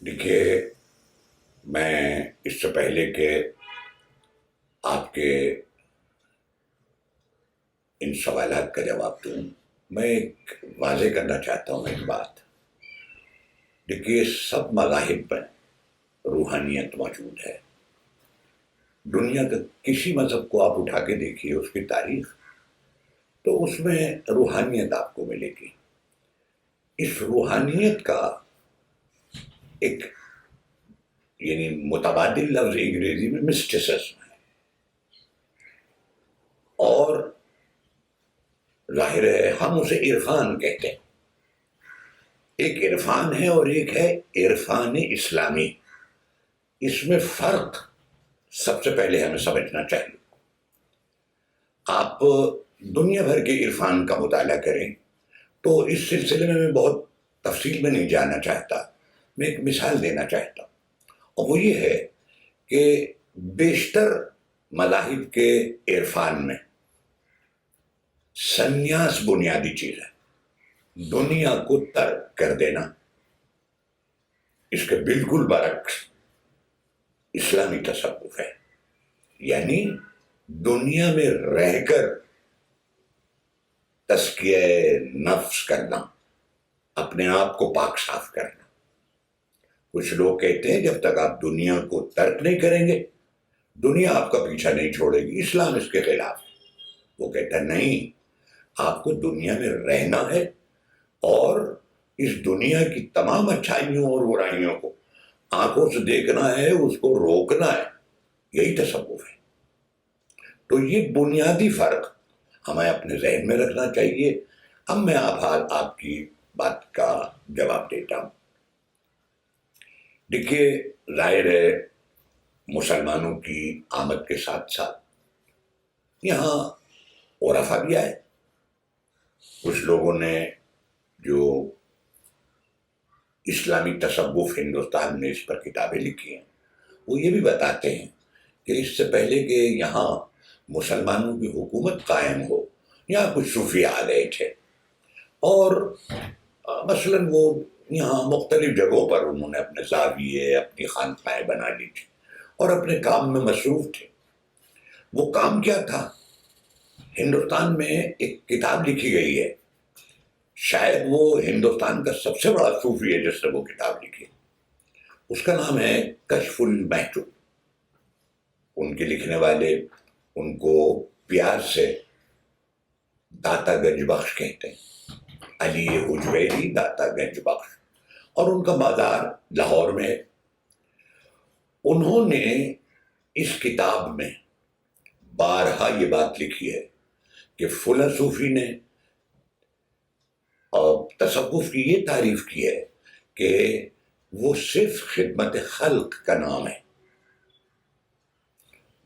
دیکھیے، میں اس سے پہلے کہ آپ کے ان سوالات کا جواب دوں، میں ایک واضح کرنا چاہتا ہوں ایک بات۔ دیکھیے، سب مذاہب میں روحانیت موجود ہے۔ دنیا کا کسی مذہب کو آپ اٹھا کے دیکھیے، اس کی تاریخ، تو اس میں روحانیت آپ کو ملے گی۔ اس روحانیت کا ایک یعنی متبادل لفظ انگریزی میں مسٹسزم ہے، اور ظاہر ہے ہم اسے عرفان کہتے ہیں۔ ایک عرفان ہے اور ایک ہے عرفان اسلامی۔ اس میں فرق سب سے پہلے ہمیں سمجھنا چاہیے۔ آپ دنیا بھر کے عرفان کا مطالعہ کریں تو اس سلسلے میں بہت تفصیل میں نہیں جانا چاہتا، میں ایک مثال دینا چاہتا ہوں، اور وہ یہ ہے کہ بیشتر مذاہب کے عرفان میں سنیاس بنیادی چیز ہے، دنیا کو ترک کر دینا۔ اس کے بالکل برعکس اسلامی تصوف ہے، یعنی دنیا میں رہ کر تزکیہ نفس کرنا، اپنے آپ کو پاک صاف کرنا۔ کچھ لوگ کہتے ہیں جب تک آپ دنیا کو ترک نہیں کریں گے دنیا آپ کا پیچھا نہیں چھوڑے گی، اسلام اس کے خلاف ہے۔ وہ کہتا ہے نہیں، آپ کو دنیا میں رہنا ہے اور اس دنیا کی تمام اچھائیوں اور برائیوں کو آنکھوں سے دیکھنا ہے، اس کو روکنا ہے۔ یہی تصوف ہے۔ تو یہ بنیادی فرق ہمیں اپنے ذہن میں رکھنا چاہیے۔ اب میں آپ کی بات کا جواب دیتا ہوں۔ دیکھیے، ظاہر ہے مسلمانوں کی آمد کے ساتھ ساتھ یہاں عرفا بھی آئے۔ کچھ لوگوں نے جو اسلامی تصوف ہندوستان میں اس پر کتابیں لکھی ہیں، وہ یہ بھی بتاتے ہیں کہ اس سے پہلے کہ یہاں مسلمانوں کی حکومت قائم ہو، یہاں کچھ صوفی آ گئے تھے، اور مثلاً وہ یہاں مختلف جگہوں پر انہوں نے اپنے زاویے، اپنی خانقاہیں بنا لی تھی اور اپنے کام میں مصروف تھے۔ وہ کام کیا تھا؟ ہندوستان میں ایک کتاب لکھی گئی ہے، شاید وہ ہندوستان کا سب سے بڑا صوفی ہے جس نے وہ کتاب لکھی، اس کا نام ہے کشف المحجوب۔ ان کے لکھنے والے ان کو پیار سے داتا گنج بخش کہتے ہیں، علی حجویری داتا گنج بخش، اور ان کا مزار لاہور میں ہے۔ انہوں نے اس کتاب میں بارہا یہ بات لکھی ہے کہ فلاں صوفی نے تصوف کی یہ تعریف کی ہے کہ وہ صرف خدمت خلق کا نام ہے۔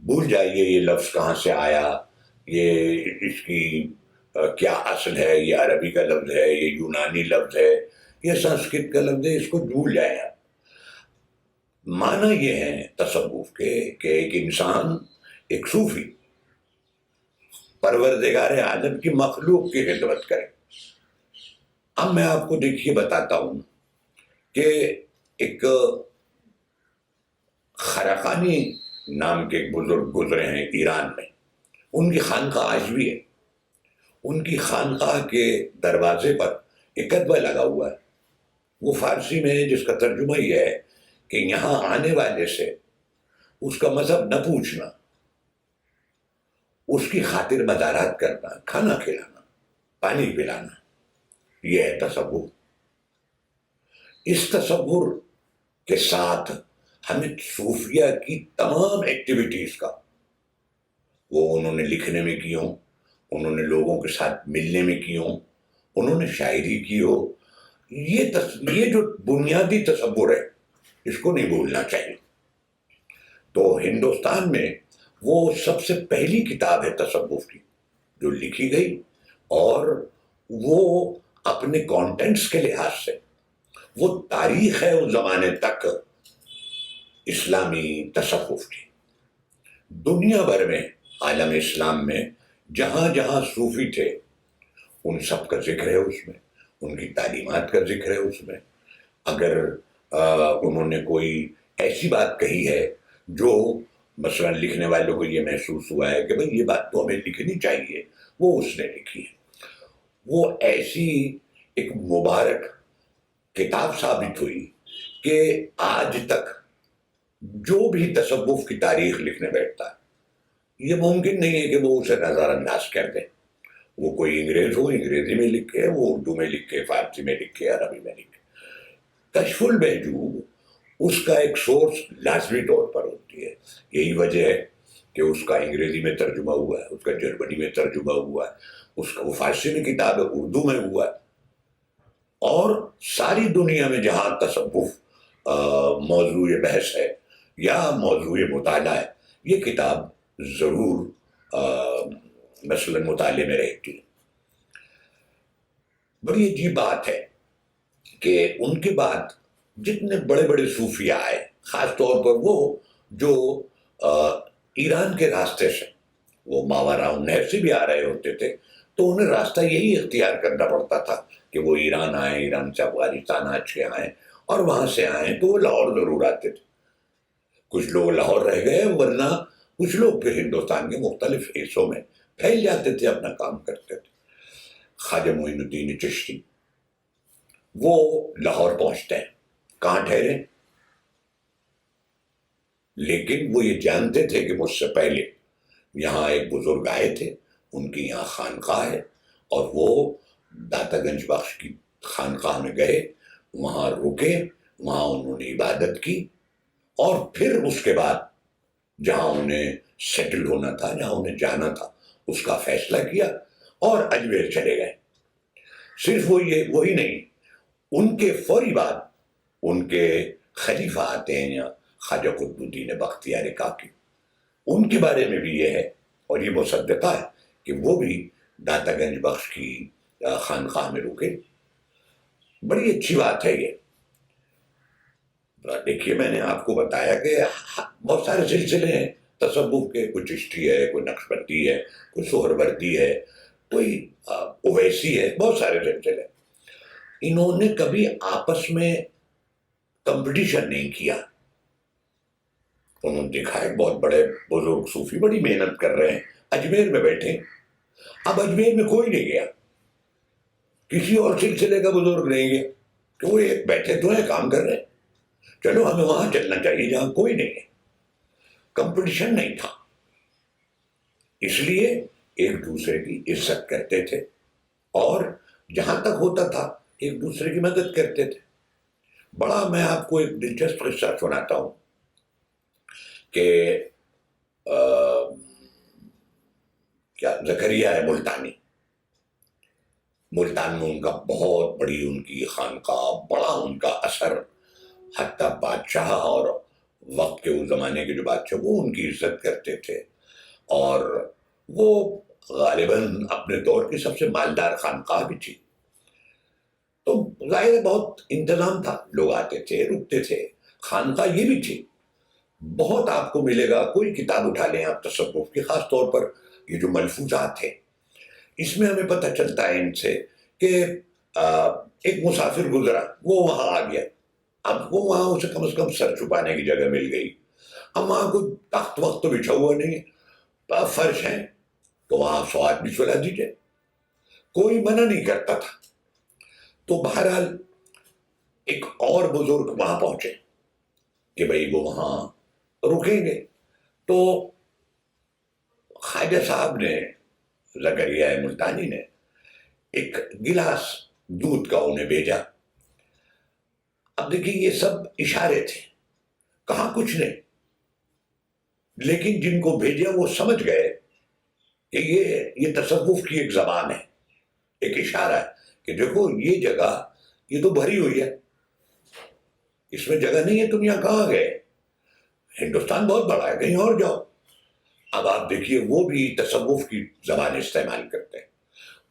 بھول جائیے یہ لفظ کہاں سے آیا، یہ اس کی کیا اصل ہے، یہ عربی کا لفظ ہے، یہ یونانی لفظ ہے، یہ سنسکرت کا لفظ ہے، اس کو بھول جائیں آپ۔ معنی یہ ہے تصوف کے کہ ایک انسان، ایک صوفی پروردگار عالم کی مخلوق کی خدمت کرے۔ اب میں آپ کو دیکھیے بتاتا ہوں کہ ایک خرقانی نام کے ایک بزرگ گزرے ہیں ایران میں، ان کی خانقاہ آج بھی ہے۔ ان کی خانقاہ کے دروازے پر ایک کتبہ لگا ہوا ہے، وہ فارسی میں ہے، جس کا ترجمہ یہ ہے کہ یہاں آنے والے سے اس کا مذہب نہ پوچھنا، اس کی خاطر مدارات کرنا، کھانا کھلانا، پانی پلانا، یہ ہے تصور۔ اس تصور کے ساتھ ہمیں صوفیہ کی تمام ایکٹیویٹیز کا، وہ انہوں نے لکھنے میں کی ہوں، انہوں نے لوگوں کے ساتھ ملنے میں کی ہوں، انہوں نے شاعری کی ہو، یہ جو بنیادی تصور ہے اس کو نہیں بھولنا چاہیے۔ تو ہندوستان میں وہ سب سے پہلی کتاب ہے تصوف کی جو لکھی گئی، اور وہ اپنے کانٹینٹس کے لحاظ سے وہ تاریخ ہے اس زمانے تک اسلامی تصوف کی۔ دنیا بھر میں، عالم اسلام میں جہاں جہاں صوفی تھے ان سب کا ذکر ہے اس میں، ان کی تعلیمات کا ذکر ہے اس میں۔ اگر انہوں نے کوئی ایسی بات کہی ہے جو مثلا لکھنے والوں کو یہ محسوس ہوا ہے کہ بھئی یہ بات تو ہمیں لکھنی چاہیے، وہ اس نے لکھی ہے. وہ ایسی ایک مبارک کتاب ثابت ہوئی کہ آج تک جو بھی تصوف کی تاریخ لکھنے بیٹھتا ہے یہ ممکن نہیں ہے کہ وہ اسے نظر انداز کر دے. وہ کوئی انگریز ہو انگریزی میں لکھے، وہ اردو میں لکھے، فارسی میں لکھے، عربی میں لکھے، کشف المحجوب اس کا ایک سورس لازمی طور پر ہوتی ہے. یہی وجہ ہے کہ اس کا انگریزی میں ترجمہ ہوا ہے، اس کا جرمنی میں ترجمہ ہوا ہے، اس کا وہ فارسی میں کتاب ہے، اردو میں ہوا ہے. اور ساری دنیا میں جہاں تصوف موضوع بحث ہے یا موضوع مطالعہ ہے، یہ کتاب ضرور مثلا مطالعے میں رہتی ہے. بڑی عجیب بات ہے کہ ان کے بعد جتنے بڑے بڑے صوفیاء آئے، خاص طور پر وہ جو ایران کے راستے سے، وہ ماورا النہر سے بھی آ رہے ہوتے تھے، تو انہیں راستہ یہی اختیار کرنا پڑتا تھا کہ وہ ایران آئیں، ایران سے افغانستان آج کے آئیں، اور وہاں سے آئیں تو وہ لاہور ضرور آتے تھے. کچھ لوگ لاہور رہ گئے، ورنہ کچھ لوگ پھر ہندوستان کے مختلف حصوں میں پھیل جاتے تھے، اپنا کام کرتے تھے. خواجہ معین الدین چشتی وہ لاہور پہنچتے ہیں، کہاں ٹھہرے؟ لیکن وہ یہ جانتے تھے کہ مجھ سے پہلے یہاں ایک بزرگ آئے تھے، ان کی یہاں خانقاہ ہے، اور وہ داتا گنج بخش کی خانقاہ میں گئے، وہاں رکے، وہاں انہوں نے عبادت کی، اور پھر اس کے بعد جہاں انہیں سیٹل ہونا تھا، جہاں انہیں جانا تھا، اس کا فیصلہ کیا اور اجمیر چلے گئے. صرف وہی نہیں، ان کے فوری بعد ان کے خلیفہ آتے ہیں یا خواجہ قطب الدین بختیار کاکی. ان کے بارے میں بھی یہ ہے، اور یہ مصدقہ ہے، کہ وہ بھی داتا گنج بخش کی خانقاہ میں رکے. بڑی اچھی بات ہے یہ. دیکھیے میں نے آپ کو بتایا کہ بہت سارے سلسلے ہیں تصوف کے، کوئی چشتی ہے، کوئی نقشبندی ہے، کوئی سہروردی ہے، کوئی اویسی ہے، بہت سارے سلسلے. انہوں نے کبھی آپس میں کمپٹیشن نہیں کیا. انہوں نے دیکھا ہے بہت بڑے بزرگ صوفی بڑی محنت کر رہے ہیں، اجمیر میں بیٹھے. اب اجمیر میں کوئی نہیں گیا، کسی اور سلسلے کا بزرگ نہیں گیا، کہ وہ ایک بیٹھے تو ہیں، کام کر رہے ہیں، چلو ہمیں وہاں چلنا چاہیے جہاں کوئی نہیں ہے. کمپٹیشن نہیں تھا، اس لیے ایک دوسرے کی عزت کرتے تھے، اور جہاں تک ہوتا تھا ایک دوسرے کی مدد کرتے تھے. بڑا میں آپ کو ایک دلچسپ قصہ سناتا ہوں کہ کیا زکریا ہے ملتانی، ملتان میں ان کا بہت بڑی ان کی خانقاہ، بڑا ان کا اثر، حتیٰ بادشاہ اور وقت کے اس زمانے کے جو بادشاہ وہ ان کی عزت کرتے تھے، اور وہ غالباً اپنے دور کی سب سے مالدار خانقاہ بھی تھی. تو ظاہر بہت انتظام تھا، لوگ آتے تھے، رکتے تھے. خانقاہ یہ بھی تھی. بہت آپ کو ملے گا، کوئی کتاب اٹھا لیں آپ تصوف کی، خاص طور پر یہ جو ملفوظات ہیں، اس میں ہمیں پتہ چلتا ہے ان سے کہ ایک مسافر گزرا، وہ وہاں آ گیا، اب وہ وہاں اسے کم از کم سر چھپانے کی جگہ مل گئی. اب وہاں کوئی تخت وقت تو بچھا ہوا نہیں ہے، فرش ہے، تو وہاں سواد بھی سلا دیجئے، کوئی منع نہیں کرتا تھا. تو بہرحال ایک اور بزرگ وہاں پہنچے کہ بھئی وہ وہاں رکیں گے. تو خواجہ صاحب نے، زکریا ملتانی نے، ایک گلاس دودھ کا انہیں بھیجا. اب دیکھیں یہ سب اشارے تھے، کہاں کچھ نہیں، لیکن جن کو بھیجا وہ سمجھ گئے کہ یہ تصوف کی ایک زبان ہے، ایک اشارہ ہے کہ دیکھو یہ جگہ یہ تو بھری ہوئی ہے، اس میں جگہ نہیں ہے، تم یہاں کہاں گئے، ہندوستان بہت بڑا ہے، کہیں اور جاؤ. اب آپ دیکھیے وہ بھی تصوف کی زبان استعمال کرتے ہیں.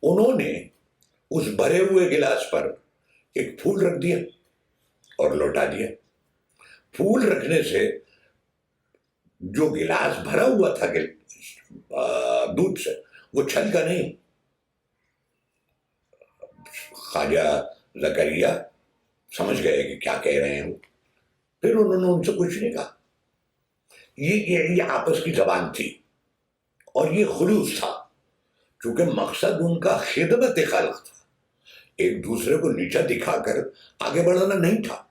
انہوں نے اس بھرے ہوئے گلاس پر ایک پھول رکھ دیا اور لوٹا دیا. پھول رکھنے سے جو گلاس بھرا ہوا تھا دودھ سے وہ چھلکا نہیں. خواجہ زکریا سمجھ گئے کہ کیا کہہ رہے ہیں وہ، پھر انہوں نے ان سے کچھ نہیں کہا. یہ آپس کی زبان تھی اور یہ خلوص تھا، چونکہ مقصد ان کا خدمت خلق تھا، ایک دوسرے کو نیچا دکھا کر آگے بڑھانا نہیں تھا.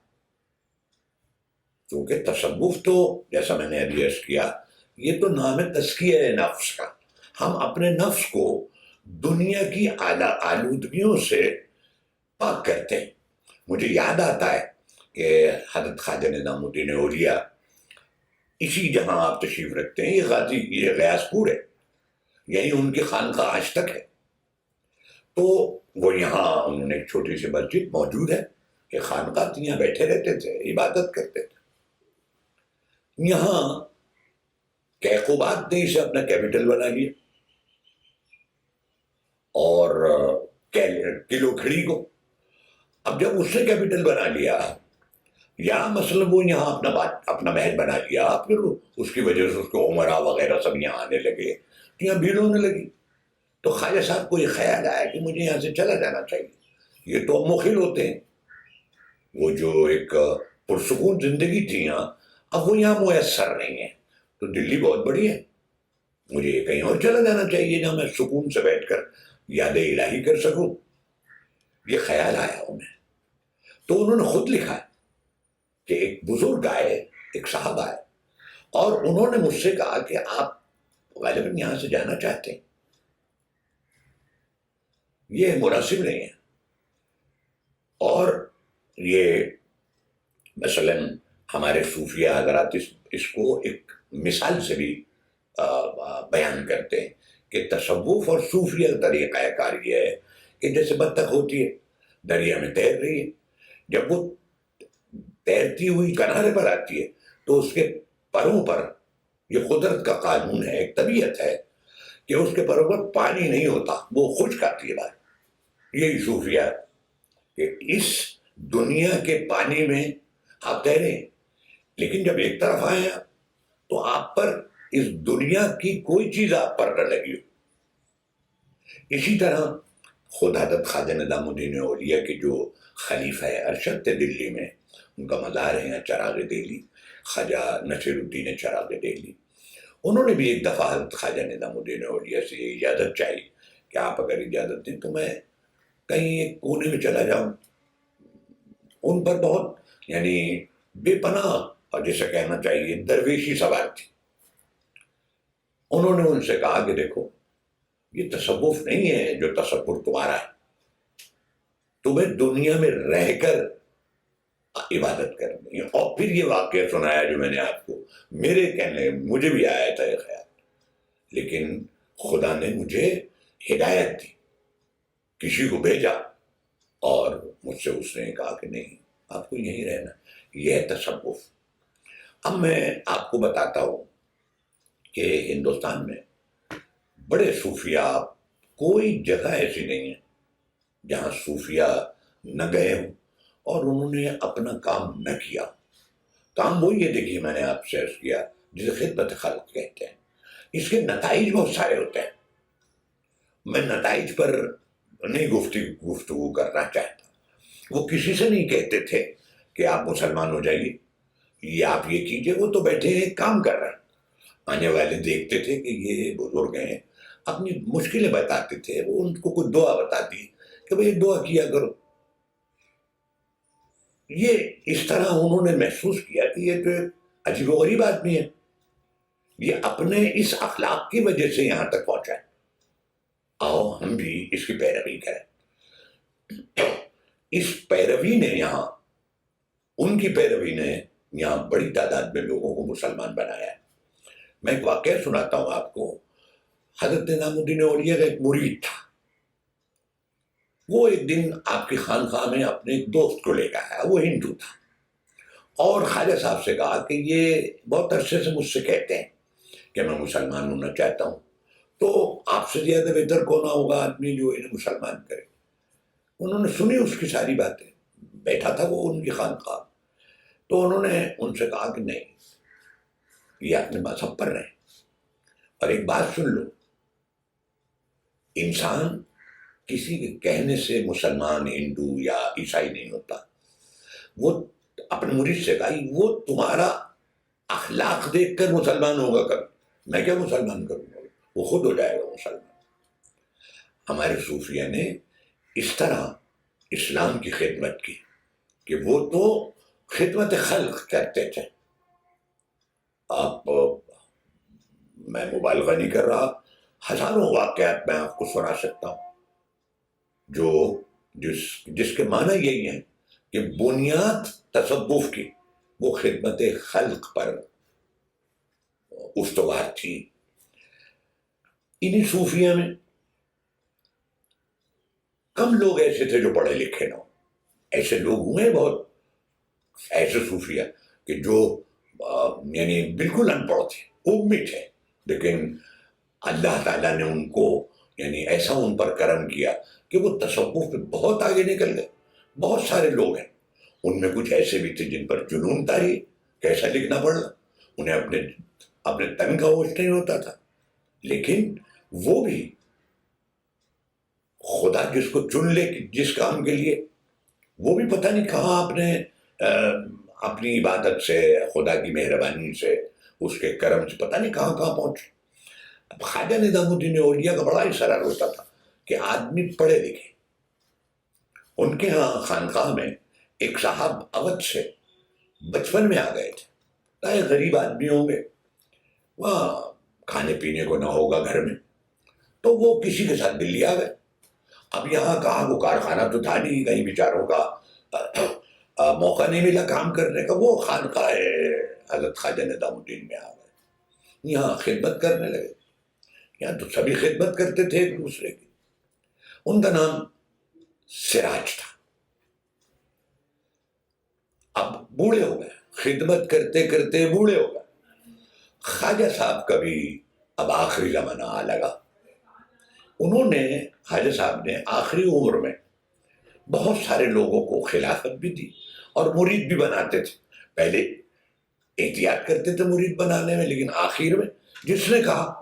کیونکہ تصوف تو جیسا میں نے ابھی عرض کیا، یہ تو نام ہے تزکیہ نفس کا. ہم اپنے نفس کو دنیا کی آلودگیوں سے پاک کرتے ہیں. مجھے یاد آتا ہے کہ حضرت خواجہ نظام الدین اولیاء اسی جہاں آپ تشریف رکھتے ہیں، یہ غیاث پور ہے، یہی ان کی خانقاہ آج تک ہے. تو وہ یہاں انہوں نے ایک چھوٹی سی مسجد موجود ہے، کہ خانقاہ یہاں بیٹھے رہتے تھے، عبادت کرتے تھے. یہاں کیقوبات نے اسے اپنا کیپٹل بنا لیا، اور کلو کھڑی کو اب جب اس نے کیپٹل بنا لیا، یا مثلا وہ یہاں اپنا محل بنا لیا، پھر اس کی وجہ سے اس کو عمرہ وغیرہ سب یہاں آنے لگے، تو یہاں بھیڑ ہونے لگی. تو خواجہ صاحب کو یہ خیال آیا کہ مجھے یہاں سے چلا جانا چاہیے. یہ تو مخل ہوتے ہیں، وہ جو ایک پرسکون زندگی تھی یہاں، اب وہ یہاں میسر نہیں ہے. تو دلی بہت بڑی ہے، مجھے کہیں اور چلا جانا چاہیے جہاں میں سکون سے بیٹھ کر یاد الہی کر سکوں. یہ خیال آیا انہیں. تو انہوں نے خود لکھا ہے کہ ایک بزرگ آئے، ایک صاحب آئے، اور انہوں نے مجھ سے کہا کہ آپ غالباً یہاں سے جانا چاہتے ہیں، یہ مناسب نہیں ہے. اور یہ مثلاً ہمارے صوفیہ حضرات اس کو ایک مثال سے بھی بیان کرتے ہیں کہ تصوف اور صوفیہ طریقہ کار یہ ہے کہ جیسے بطخ ہوتی ہے، دریا میں تیر رہی ہے، جب وہ تیرتی ہوئی کنارے پر آتی ہے تو اس کے پروں پر، یہ قدرت کا قانون ہے، ایک طبیعت ہے کہ اس کے پروں پر پانی نہیں ہوتا، وہ خشک آتی ہے بات. یہی صوفیہ کہ اس دنیا کے پانی میں آپ تیریں، لیکن جب ایک طرف آئے آپ تو آپ پر اس دنیا کی کوئی چیز آپ پر نہ لگی ہو. اسی طرح خود حضرت خواجہ نظام الدین اولیاء کے جو خلیفہ ارشد تھے دلی میں، ان کا مزار ہے یہاں چراغ دہلی، خواجہ نصیر الدین چراغ دہلی. انہوں نے بھی ایک دفعہ حضرت خواجہ نظام الدین اولیاء سے اجازت چاہی کہ آپ اگر اجازت دیں تو میں کہیں ایک کونے میں چلا جاؤں. ان پر بہت یعنی بے پناہ، اور جسے کہنا چاہیے درویشی سوار تھی. انہوں نے ان سے کہا کہ دیکھو، یہ تصوف نہیں ہے جو تصور تمہارا ہے، تمہیں دنیا میں رہ کر عبادت کرنی ہے. اور پھر یہ واقعہ سنایا جو میں نے آپ کو، میرے کہنے مجھے بھی آیا تھا یہ خیال، لیکن خدا نے مجھے ہدایت دی، کسی کو بھیجا، اور مجھ سے اس نے کہا کہ نہیں، آپ کو یہیں رہنا. یہ ہے تصوف. اب میں آپ کو بتاتا ہوں کہ ہندوستان میں بڑے صوفیہ، کوئی جگہ ایسی نہیں ہے جہاں صوفیہ نہ گئے ہوں اور انہوں نے اپنا کام نہ کیا. کام وہی ہے، دیکھیے میں نے آپ سے عرض کیا، جسے خدمت خلق کہتے ہیں. اس کے نتائج بہت سارے ہوتے ہیں، میں نتائج پر نہیں گفتگو کرنا چاہتا. وہ کسی سے نہیں کہتے تھے کہ آپ مسلمان ہو جائیے، یہ آپ یہ کیجئے. وہ تو بیٹھے ہیں کام کر رہے ہیں. آنے والے دیکھتے تھے کہ یہ بزرگ ہیں، اپنی مشکلیں بتاتے تھے، وہ ان کو کوئی دعا بتاتی کہ بھئی دعا کیا کرو. یہ اس طرح انہوں نے محسوس کیا کہ یہ تو ایک عجیب و غریب آدمی ہے، یہ اپنے اس اخلاق کی وجہ سے یہاں تک پہنچا ہے، آؤ ہم بھی اس کی پیروی کریں. اس پیروی نے یہاں، ان کی پیروی نے یہاں بڑی تعداد میں لوگوں کو مسلمان بنایا ہے. میں ایک واقعہ سناتا ہوں آپ کو. حضرت نظام الدین اولیاء کا ایک مرید تھا، وہ ایک دن آپ کی خانقاہ میں اپنے ایک دوست کو لے کے آیا، وہ ہندو تھا، اور خواجہ صاحب سے کہا کہ یہ بہت عرصے سے مجھ سے کہتے ہیں کہ میں مسلمان ہونا چاہتا ہوں، تو آپ سے زیادہ بہتر کون ہوگا آدمی جو انہیں مسلمان کرے. انہوں نے سنی اس کی ساری باتیں، بیٹھا تھا وہ ان کی خانقاہ. تو انہوں نے ان سے کہا کہ نہیں، یہ اپنے مذہب پر رہیں، اور ایک بات سن لو، انسان کسی کے کہنے سے مسلمان، ہندو یا عیسائی نہیں ہوتا. وہ اپنے مرید سے کہا وہ تمہارا اخلاق دیکھ کر مسلمان ہوگا کبھی، میں کیا مسلمان کروں گا، وہ خود ہو جائے گا مسلمان۔ ہمارے صوفیہ نے اس طرح اسلام کی خدمت کی کہ وہ تو خدمت خلق کرتے تھے۔ آپ، میں مبالغہ نہیں کر رہا، ہزاروں واقعات میں آپ کو سنا سکتا ہوں جو جس کے معنی یہی ہے کہ بنیاد تصوف کی وہ خدمت خلق پر استوار تھی۔ انہی صوفیہ میں کم لوگ ایسے تھے جو پڑھے لکھے نہ ہوں، ایسے لوگ ہوئے بہت، ایسے صوفیہ کہ جو یعنی بالکل ان پڑھ تھے، امی تھے، لیکن اللہ تعالیٰ نے ان کو یعنی ایسا ان پر کرم کیا کہ وہ تصوف میں بہت آگے نکل گئے۔ بہت سارے لوگ ہیں، ان میں کچھ ایسے بھی تھے جن پر جنون تاری، کیسا لکھنا پڑنا، انہیں اپنے تن کا ہوش نہیں ہوتا تھا، لیکن وہ بھی خدا جس کو چن لے جس کام کے لیے، وہ بھی پتہ نہیں کہاں اپنی عبادت سے، خدا کی مہربانی سے، اس کے کرم سے پتہ نہیں کہاں کہاں پہنچے۔ اب خواجہ نظام الدین اولیاء کا بڑا اصرار ہوتا تھا کہ آدمی پڑھے لکھے۔ ان کے ہاں خانقاہ میں ایک صاحب اودھ سے بچپن میں آ گئے تھے، غریب آدمی ہوں گے، وہاں کھانے پینے کو نہ ہوگا گھر میں، تو وہ کسی کے ساتھ دلی آ گئے۔ اب یہاں کہاں وہ کارخانہ تو تھا نہیں، کہیں بیچاروں کا موقع نہیں ملا کام کرنے کا، وہ خانقاہ حضرت خواجہ نظام الدین میں آ گئے، یہاں خدمت کرنے لگے۔ یہاں تو سبھی خدمت کرتے تھے ایک دوسرے کی۔ ان کا نام سراج تھا۔ اب بوڑھے ہو گئے، خدمت کرتے کرتے بوڑھے ہو گئے۔ خواجہ صاحب کا بھی اب آخری زمانہ آ لگا۔ انہوں نے، خواجہ صاحب نے آخری عمر میں بہت سارے لوگوں کو خلافت بھی دی اور مرید بھی بناتے تھے۔ پہلے احتیاط کرتے تھے مرید بنانے میں، لیکن آخر میں جس نے کہا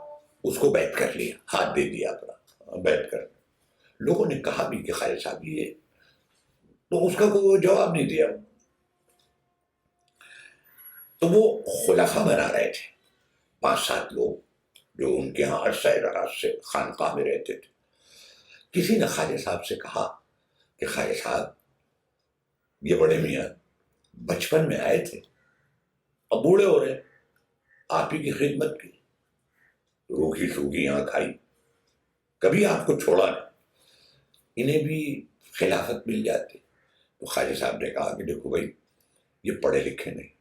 اس کو بیعت کر لیا، ہاتھ دے دیا اپنا، بیعت کر۔ لوگوں نے کہا بھی کہ خواجہ صاحب یہ، تو اس کا کوئی جواب نہیں دیا۔ تو وہ خلفاء بنا رہے تھے، 5-7 لوگ جو ان کے ہاں عرصہ دراز سے خانقاہ میں رہتے تھے۔ کسی نے خواجہ صاحب سے کہا کہ خواجہ صاحب یہ بڑے میاں بچپن میں آئے تھے، اب بوڑھے ہو رہے، آپ ہی کی خدمت کی، روکھی سوکھی یہاں کھائی، کبھی آپ کو چھوڑا نہیں، انہیں بھی خلافت مل جاتی۔ تو خواجہ صاحب نے کہا کہ دیکھو بھائی، یہ پڑھے لکھے نہیں،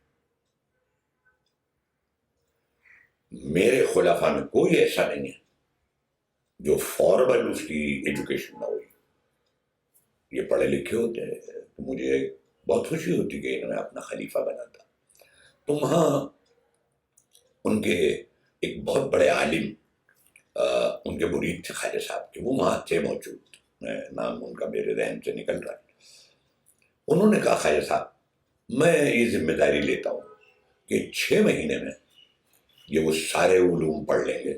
میرے خلفاء میں کوئی ایسا نہیں ہے جو فارمل اس کی ایجوکیشن نہ ہوئی، یہ پڑھے لکھے ہوتے ہیں، تو مجھے بہت خوشی ہوتی کہ انہوں نے اپنا خلیفہ بناتا۔ تو وہاں ان کے ایک بہت بڑے عالم، ان کے مرید تھے خواجہ صاحب کے، وہ وہاں تھے موجود، نام ان کا میرے ذہن سے نکل رہا ہے۔ انہوں نے کہا خواجہ صاحب میں یہ ذمہ داری لیتا ہوں کہ 6 مہینے میں یہ وہ سارے علوم پڑھ لیں گے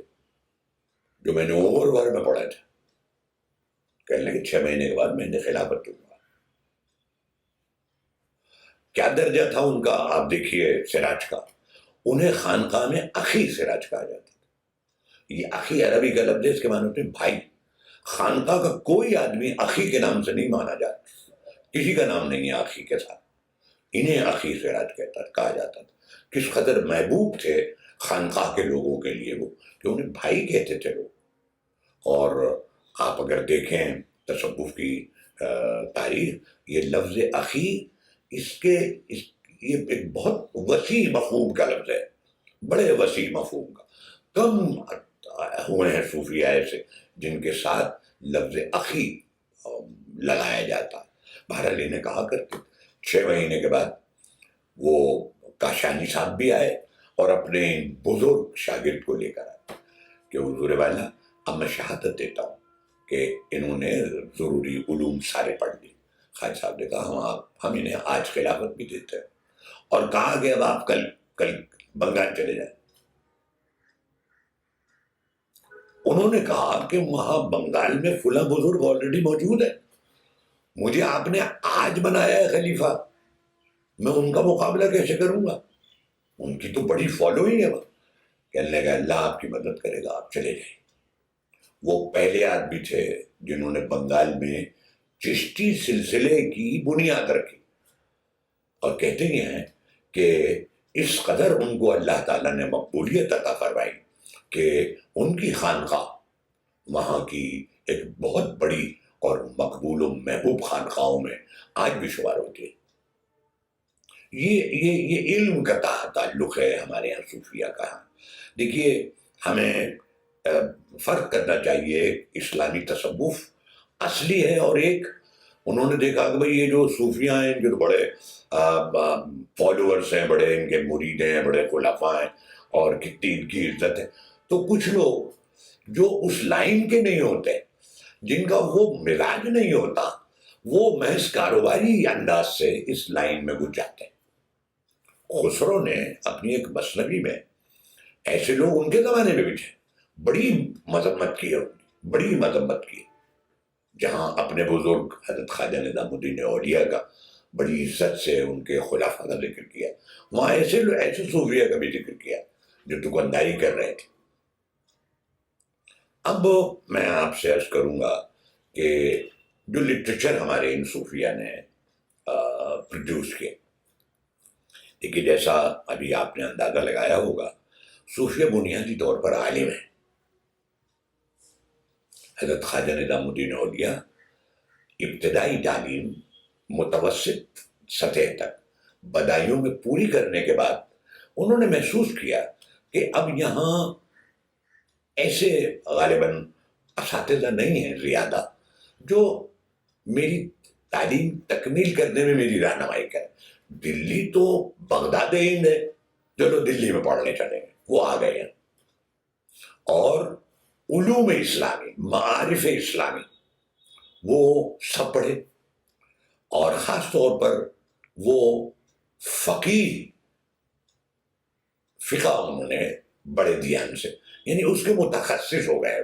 جو میں نے عمر بھر میں پڑھے تھے۔ کہنے لگے 6 مہینے کے بعد میں انہیں خلافت دوں گا۔ کیا درجہ تھا ان کا آپ دیکھیے سراج کا، انہیں خانقاہ میں اخی سراج کہا جاتا تھا۔ یہ اخی عربی کا لفظ ہے، اس کے معنی ہوتے ہیں بھائی۔ خانقاہ کا کوئی آدمی اخی کے نام سے نہیں مانا جاتا، کسی کا نام نہیں ہے اخی کے ساتھ، انہیں اخی سراج کہا جاتا تھا۔ کس قدر محبوب تھے خانقاہ کے لوگوں کے لیے وہ، کہ انہیں بھائی کہتے تھے لوگ۔ اور آپ اگر دیکھیں تصوف کی تاریخ، یہ لفظ اخی یہ ایک بہت وسیع مفہوم کا لفظ ہے، بڑے وسیع مفہوم کا۔ کم ہوئے ہیں صوفیہ ایسے جن کے ساتھ لفظ اخی لگایا جاتا۔ بہرحال انہیں کہا کرتے 6 مہینے کے بعد وہ کاشانی صاحب بھی آئے اور اپنے بزرگ شاگرد کو لے کر آئے کہ حضور والا اب میں شہادت دیتا ہوں کہ انہوں نے ضروری علوم سارے پڑھ لی۔ خواجہ صاحب نے کہا ہم انہیں آج خلافت بھی دیتے ہیں، اور کہا کہ اب آپ کل بنگال چلے جائیں۔ انہوں نے کہا کہ وہاں بنگال میں فلاں بزرگ آلریڈی موجود ہے، مجھے آپ نے آج بنایا ہے خلیفہ، میں ان کا مقابلہ کیسے کروں گا؟ ان کی تو بڑی فالوئنگ ہے وہ. کہنے لگا اللہ آپ کی مدد کرے گا، آپ چلے جائیں. وہ پہلے آدمی تھے جنہوں نے بنگال میں چشتی سلسلے کی بنیاد رکھی، اور کہتے ہیں کہ اس قدر ان کو اللہ تعالیٰ نے مقبولیت عطا فرمائی کہ ان کی خانقاہ وہاں کی ایک بہت بڑی اور مقبول و محبوب خانقاہوں میں آج بھی شمار ہوتی ہے. یہ علم کا تعلق ہے ہمارے یہاں صوفیہ کا. دیکھیے ہمیں فرق کرنا چاہیے، اسلامی تصوف اصلی ہے اور ایک انہوں نے دیکھا کہ بھئی یہ جو صوفیاں ہیں ان کے تو بڑے فالوورز ہیں، بڑے ان کے مرید ہیں، بڑے خلفاء ہیں اور کتنی ان کی عزت ہے. تو کچھ لوگ جو اس لائن کے نہیں ہوتے، جن کا وہ مزاج نہیں ہوتا، وہ محض کاروباری انداز سے اس لائن میں گھس جاتے ہیں. خسرو نے اپنی ایک مثنوی میں ایسے لوگ ان کے زمانے میں بھی تھے، بڑی مذمت کی ہے، بڑی مذمت کی. جہاں اپنے بزرگ حضرت خواجہ نظام الدین اولیاء کا بڑی عزت سے ان کے خلافہ کا ذکر کیا، وہاں ایسے صوفیہ کا بھی ذکر کیا جو دکانداری کر رہے تھے. اب میں آپ سے عرض کروں گا کہ جو لٹریچر ہمارے ان صوفیہ نے پروڈیوس کیا، لیکن جیسا ابھی آپ نے اندازہ لگایا ہوگا، صوفیہ بنیادی طور پر عالم ہے. حضرت خواجہ نظام الدین اولیاء ابتدائی تعلیم متوسط سطح تک بدایوں میں پوری کرنے کے بعد انہوں نے محسوس کیا کہ اب یہاں ایسے غالباً اساتذہ نہیں ہیں زیادہ جو میری تعلیم تکمیل کرنے میں میری رہنمائی کریں. دلی تو بغداد ہند ہے، چلو دلی میں پڑھنے چلیں گے، وہ آ گئے ہیں. اور علوم اسلامی، معارف اسلامی وہ سب پڑھے، اور خاص طور پر وہ فقہ انہوں نے بڑے دھیان سے، یعنی اس کے متخصص ہو گئے.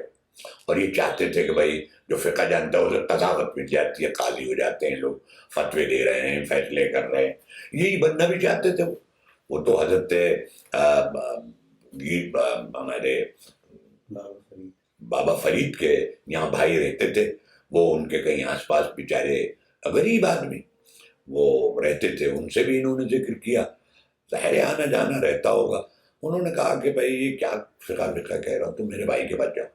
اور یہ چاہتے تھے کہ بھائی جو فقہ جانتا ہے اسے قضاوت مل جاتی ہے، قاضی ہو جاتے ہیں لوگ، فتوے دے رہے ہیں، فیصلے کر رہے ہیں. یہی بننا بھی چاہتے تھے. وہ تو حضرت ہمارے بابا فرید کے یہاں بھائی رہتے تھے، وہ ان کے کہیں آس پاس بیچارے غریب آدمی وہ رہتے تھے، ان سے بھی انہوں نے ذکر کیا. ظاہر آنا جانا رہتا ہوگا. انہوں نے کہا کہ بھائی یہ کیا فقہ کہہ رہا ہوں، تم میرے بھائی کے پاس جاؤ.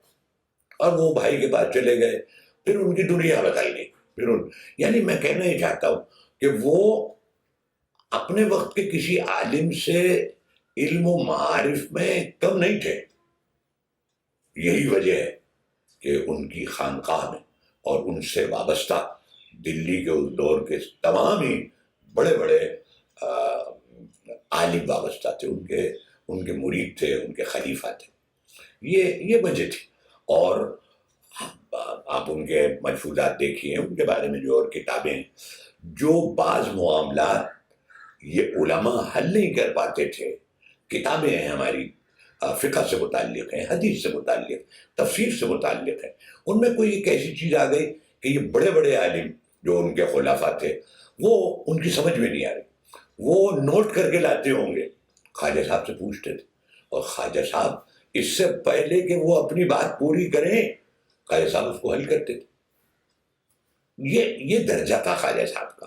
اور وہ بھائی کے پاس چلے گئے. پھر ان کی دنیا بدل گئی. یعنی میں کہنا یہ چاہتا ہوں کہ وہ اپنے وقت کے کسی عالم سے علم و معارف میں کم نہیں تھے. یہی وجہ ہے کہ ان کی خانقاہ میں اور ان سے وابستہ دلی کے اس دور کے تمام ہی بڑے بڑے عالم وابستہ تھے، ان کے مرید تھے، ان کے خلیفہ تھے. یہ وجہ تھی. اور آپ ان کے ملفوظات دیکھیے، ان کے بارے میں جو اور کتابیں ہیں، جو بعض معاملات یہ علماء حل نہیں کر پاتے تھے، کتابیں ہیں ہماری، فقہ سے متعلق ہیں، حدیث سے متعلق، تفسیر سے متعلق ہیں. ان میں کوئی ایک ایسی چیز آ گئی کہ یہ بڑے بڑے عالم جو ان کے خلافہ تھے وہ ان کی سمجھ میں نہیں آ رہی، وہ نوٹ کر کے لاتے ہوں گے، خواجہ صاحب سے پوچھتے تھے، اور خواجہ صاحب اس سے پہلے کہ وہ اپنی بات پوری کریں خواجہ صاحب اس کو حل کرتے تھے. یہ درجہ تھا خواجہ صاحب کا.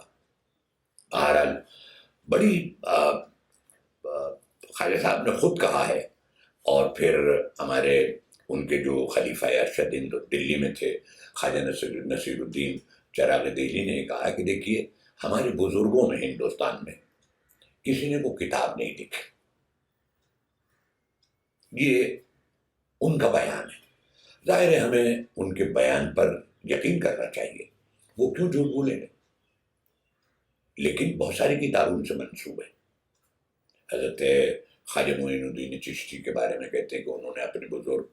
بہرحال بڑی خواجہ صاحب نے خود کہا ہے، اور پھر ہمارے ان کے جو خلیفہ ارشد ہند دلی میں تھے خواجہ نصیر الدین چراغ دہلی نے کہا کہ دیکھیے ہمارے بزرگوں میں ہندوستان میں کسی نے وہ کتاب نہیں لکھی. یہ ان کا بیان ہے. ظاہر ہے ہمیں ان کے بیان پر یقین کرنا چاہیے، وہ کیوں جھوٹ بولیں گے. لیکن بہت ساری کتاب ان سے منسوب ہے. حضرت خواجہ معین الدین چشتی کے بارے میں کہتے ہیں کہ انہوں نے اپنے بزرگ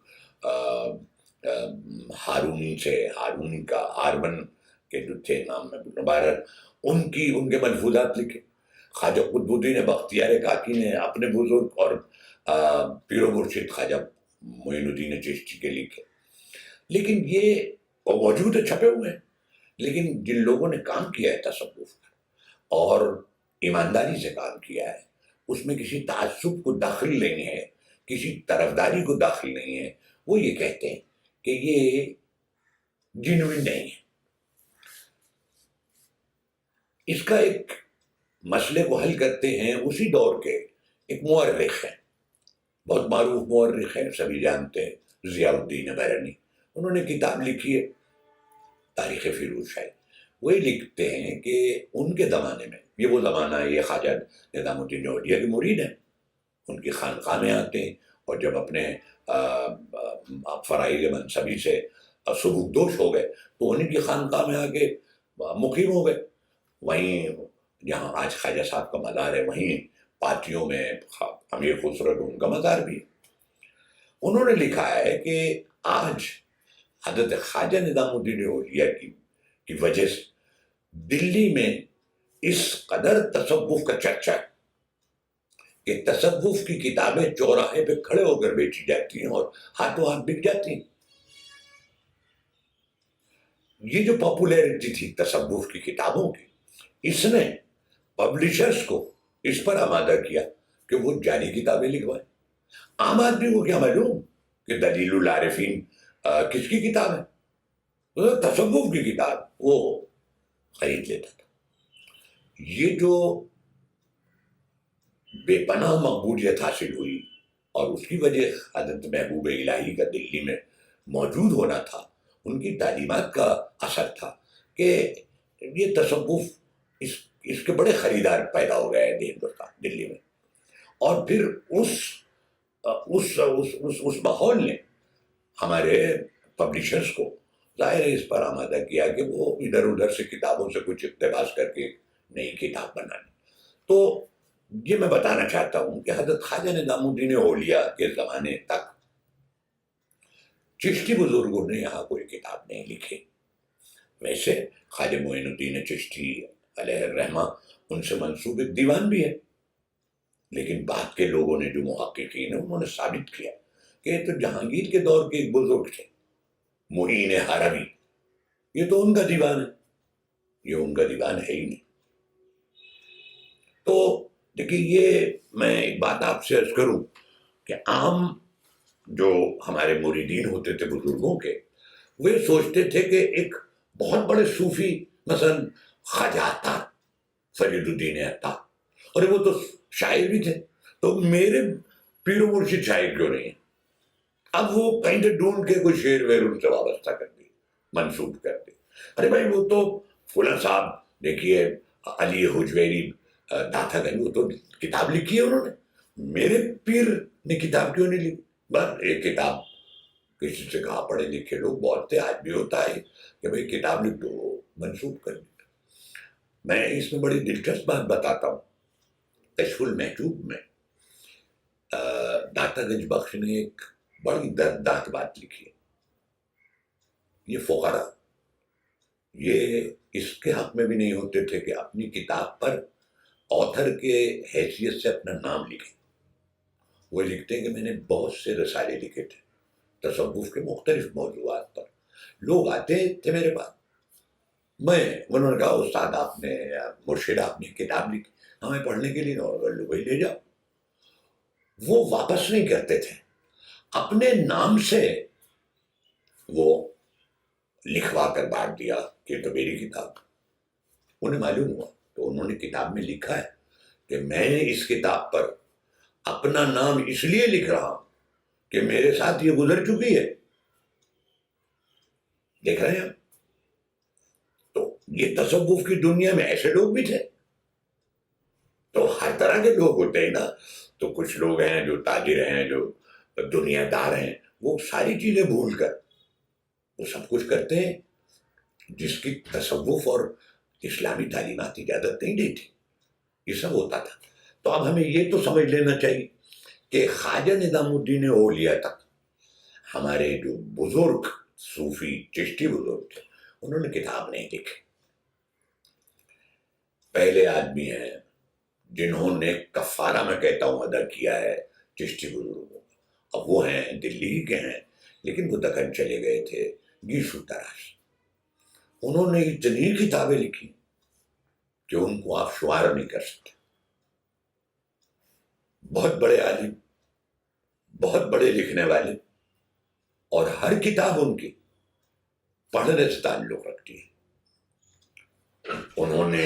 ہارون کا ہارون کے جو تھے نام میں مبارک، ان کے ملفوظات لکھے. خواجہ قطب الدین بختیار کاکی نے اپنے بزرگ اور پیر و مرشد خواجہ معین الدین چشتی کے لکھے. لیکن یہ موجود ہے، چھپے ہوئے ہیں. لیکن جن لوگوں نے کام کیا ہے تصوف اور ایمانداری سے کام کیا ہے، اس میں کسی تعصب کو داخل نہیں ہے، کسی طرفداری کو داخل نہیں ہے، وہ یہ کہتے ہیں کہ یہ جنوین نہیں ہے۔ اس کا ایک مسئلے کو حل کرتے ہیں اسی دور کے ایک مورخ ہیں، بہت معروف مورخ ہیں، سبھی جانتے ہیں، ضیاء الدین برنی۔ انہوں نے کتاب لکھی ہے تاریخ فیروز شاہ۔ وہی لکھتے ہیں کہ ان کے زمانے میں، یہ وہ زمانہ ہے، یہ خواجہ نظام الدین اولیا کے مرید ہیں، ان کی خانقاہ میں آتے ہیں، اور جب اپنے فرائض منصبی سے سبکدوش ہو گئے تو انہیں کی خانقاہ میں آ کے مقیم ہو گئے۔ وہیں جہاں آج خواجہ صاحب کا مزار ہے، وہیں پارٹیوں میں امیر خسرو ان کا مزار بھی ہے۔ انہوں نے لکھا ہے کہ آج حضرت خواجہ نظام الدین اولیا کی وجہ سے دلی میں اس قدر تصوف کا چرچا ہے کہ تصوف کی کتابیں چوراہے پہ کھڑے ہو کر بیچی جاتی ہیں اور ہاتھوں ہاتھ بک جاتی ہیں۔ یہ جو پاپولیرٹی تھی تصوف کی کتابوں کی، اس نے پبلشرز کو اس پر آمادہ کیا کہ وہ جعلی کتابیں لکھوائیں۔ عام آدمی کو کیا معلوم کہ دلیل العارفین کس کی کتاب ہے؟ تصوف کی کتاب وہ خرید لیتا تھا۔ یہ جو بے پناہ مقبولیت حاصل ہوئی اور اس کی وجہ حضرت محبوب الہی کا دلی میں موجود ہونا تھا، ان کی تعلیمات کا اثر تھا کہ یہ تصوف اس کے بڑے خریدار پیدا ہو گئے ہیں ہندوستان دلی میں۔ اور پھر اس ماحول نے ہمارے پبلشرز کو ظاہر ہے اس پر آمادہ کیا کہ وہ ادھر ادھر سے کتابوں سے کچھ اقتباس کر کے نئی کتاب بنانی۔ تو یہ میں بتانا چاہتا ہوں کہ حضرت خواجہ نظام الدین اولیا کے زمانے تک چشتی بزرگوں نے یہاں کوئی کتاب نہیں لکھی۔ ویسے خواجہ معین الدین چشتی علیہ الرحمہ ان سے منسوب ایک دیوان بھی ہے، لیکن بعد کے لوگوں نے جو محققین ہیں انہوں نے ثابت کیا کہ یہ تو جہانگیر کے دور کے ایک بزرگ تھے، معین حرمی، یہ تو ان کا دیوان ہے، یہ ان کا دیوان ہے ہی نہیں۔ تو دیکھیے، یہ میں ایک بات آپ سے عرض کروں کہ عام جو ہمارے مریدین ہوتے تھے بزرگوں کے، وہ یہ سوچتے تھے کہ ایک بہت بڑے صوفی مثلا خواجہ عطار، فرید الدین عطار، اور وہ تو شاعر بھی تھے، تو میرے پیر و مرشد شاعر کیوں نہیں ہیں؟ اب وہ کہیں سے ڈھونڈ کے کوئی شعر ویر ان سے وابستہ کر دی، منسوب کر دی۔ ارے بھائی وہ تو فلاں صاحب، دیکھیے علی حجویری داتا گنج، وہ تو کتاب لکھی ہے انہوں نے، میرے پیر نے کتاب کیوں نہیں لکھی؟ بس ایک کتاب کسی سے کہا، پڑھے لکھے لوگ بہت تھے، آج بھی ہوتا ہے کہ بھائی کتاب لکھ دو، منسوب کر دیتا۔ میں اس میں بڑی دلچسپ بات بتاتا ہوں۔ کشف المحجوب میں داتا گنج بخش نے ایک بڑی دردناک بات لکھی ہے۔ یہ فقراء یہ اس کے حق میں بھی نہیں ہوتے تھے کہ اپنی کتاب پر آتھر کے حیثیت سے اپنا نام لکھیں۔ وہ لکھتے ہیں کہ میں نے بہت سے رسالے لکھے تھے تصوف کے مختلف موضوعات پر، لوگ آتے تھے میرے پاس، انہوں نے کہا استاد آپ نے، مرشد آپ نے کتاب لکھی، ہمیں پڑھنے کے لیے، اور وہی لے جاؤ۔ وہ واپس نہیں کرتے تھے، اپنے نام سے وہ لکھوا کر بانٹ دیا کہ تو میری کتاب۔ انہیں معلوم ہوا تو انہوں نے کتاب میں لکھا ہے کہ میں نے اس کتاب پر اپنا نام اس لیے لکھ رہا ہوں کہ میرے ساتھ یہ گزر چکی ہے۔ دیکھ رہے ہیں آپ؟ تو یہ تصوف کی دنیا میں ایسے لوگ بھی تھے۔ تو ہر طرح کے لوگ ہوتے ہیں نا، تو کچھ لوگ ہیں جو تاجر ہیں، جو دنیا دار ہیں، وہ ساری چیزیں بھول کر وہ سب کچھ کرتے ہیں جس کی تصوف اور اسلامی تعلیمات اجازت نہیں دیتی۔ یہ سب ہوتا تھا۔ تو اب ہمیں یہ تو سمجھ لینا چاہیے کہ خواجہ نظام الدین اولیا تک ہمارے جو بزرگ صوفی چشتی بزرگ تھے، انہوں نے کتاب نہیں لکھی۔ پہلے آدمی ہیں جنہوں نے کفارہ میں کہتا ہوں ادا کیا ہے چشتی بزرگوں، اب وہ ہیں دلی کے ہیں، لیکن وہ دکن چلے گئے تھے، گیسو تراش۔ انہوں نے اتنی کتابیں لکھی کہ ان کو آپ شمار نہیں کر سکتے. بہت بڑے عالم، بہت بڑے لکھنے والے، اور ہر کتاب ان کی پڑھنے سے تعلق رکھتی ہے. انہوں نے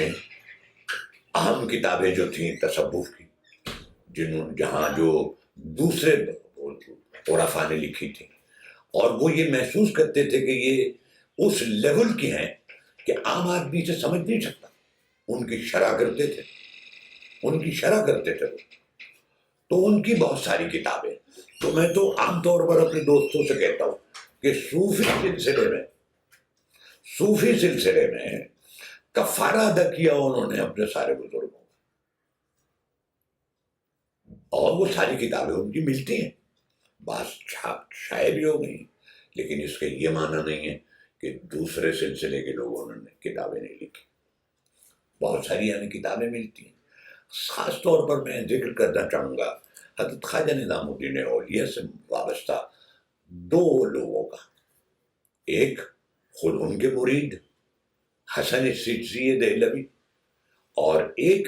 اہم کتابیں جو تھیں تصوف کی، جہاں جو دوسرے عرفاء نے لکھی تھی، اور وہ یہ محسوس کرتے تھے کہ یہ اس لیول کی ہیں کہ عام آدمی سے سمجھ نہیں سکتا. ان کی شرح کرتے تھے، ان کی شرح کرتے تھے وہ. تو ان کی بہت ساری کتابیں. تو میں تو عام طور پر اپنے دوستوں سے کہتا ہوں کہ صوفی سلسلے میں کفارہ ادا کیا انہوں نے اپنے سارے بزرگوں، اور وہ ساری کتابیں ان کی ملتی ہیں. بعض شائع بھی ہو گئی، لیکن اس کا یہ معنی نہیں ہے کہ دوسرے سلسلے کے لوگوں نے کتابیں نہیں لکھی. بہت ساری ہمیں کتابیں ملتی ہیں. خاص طور پر میں ذکر کرنا چاہوں گا حضرت خواجہ نظام الدین اولیاء سے وابستہ دو لوگوں کا. ایک خود ان کے مرید حسن سجزی دہلوی، اور ایک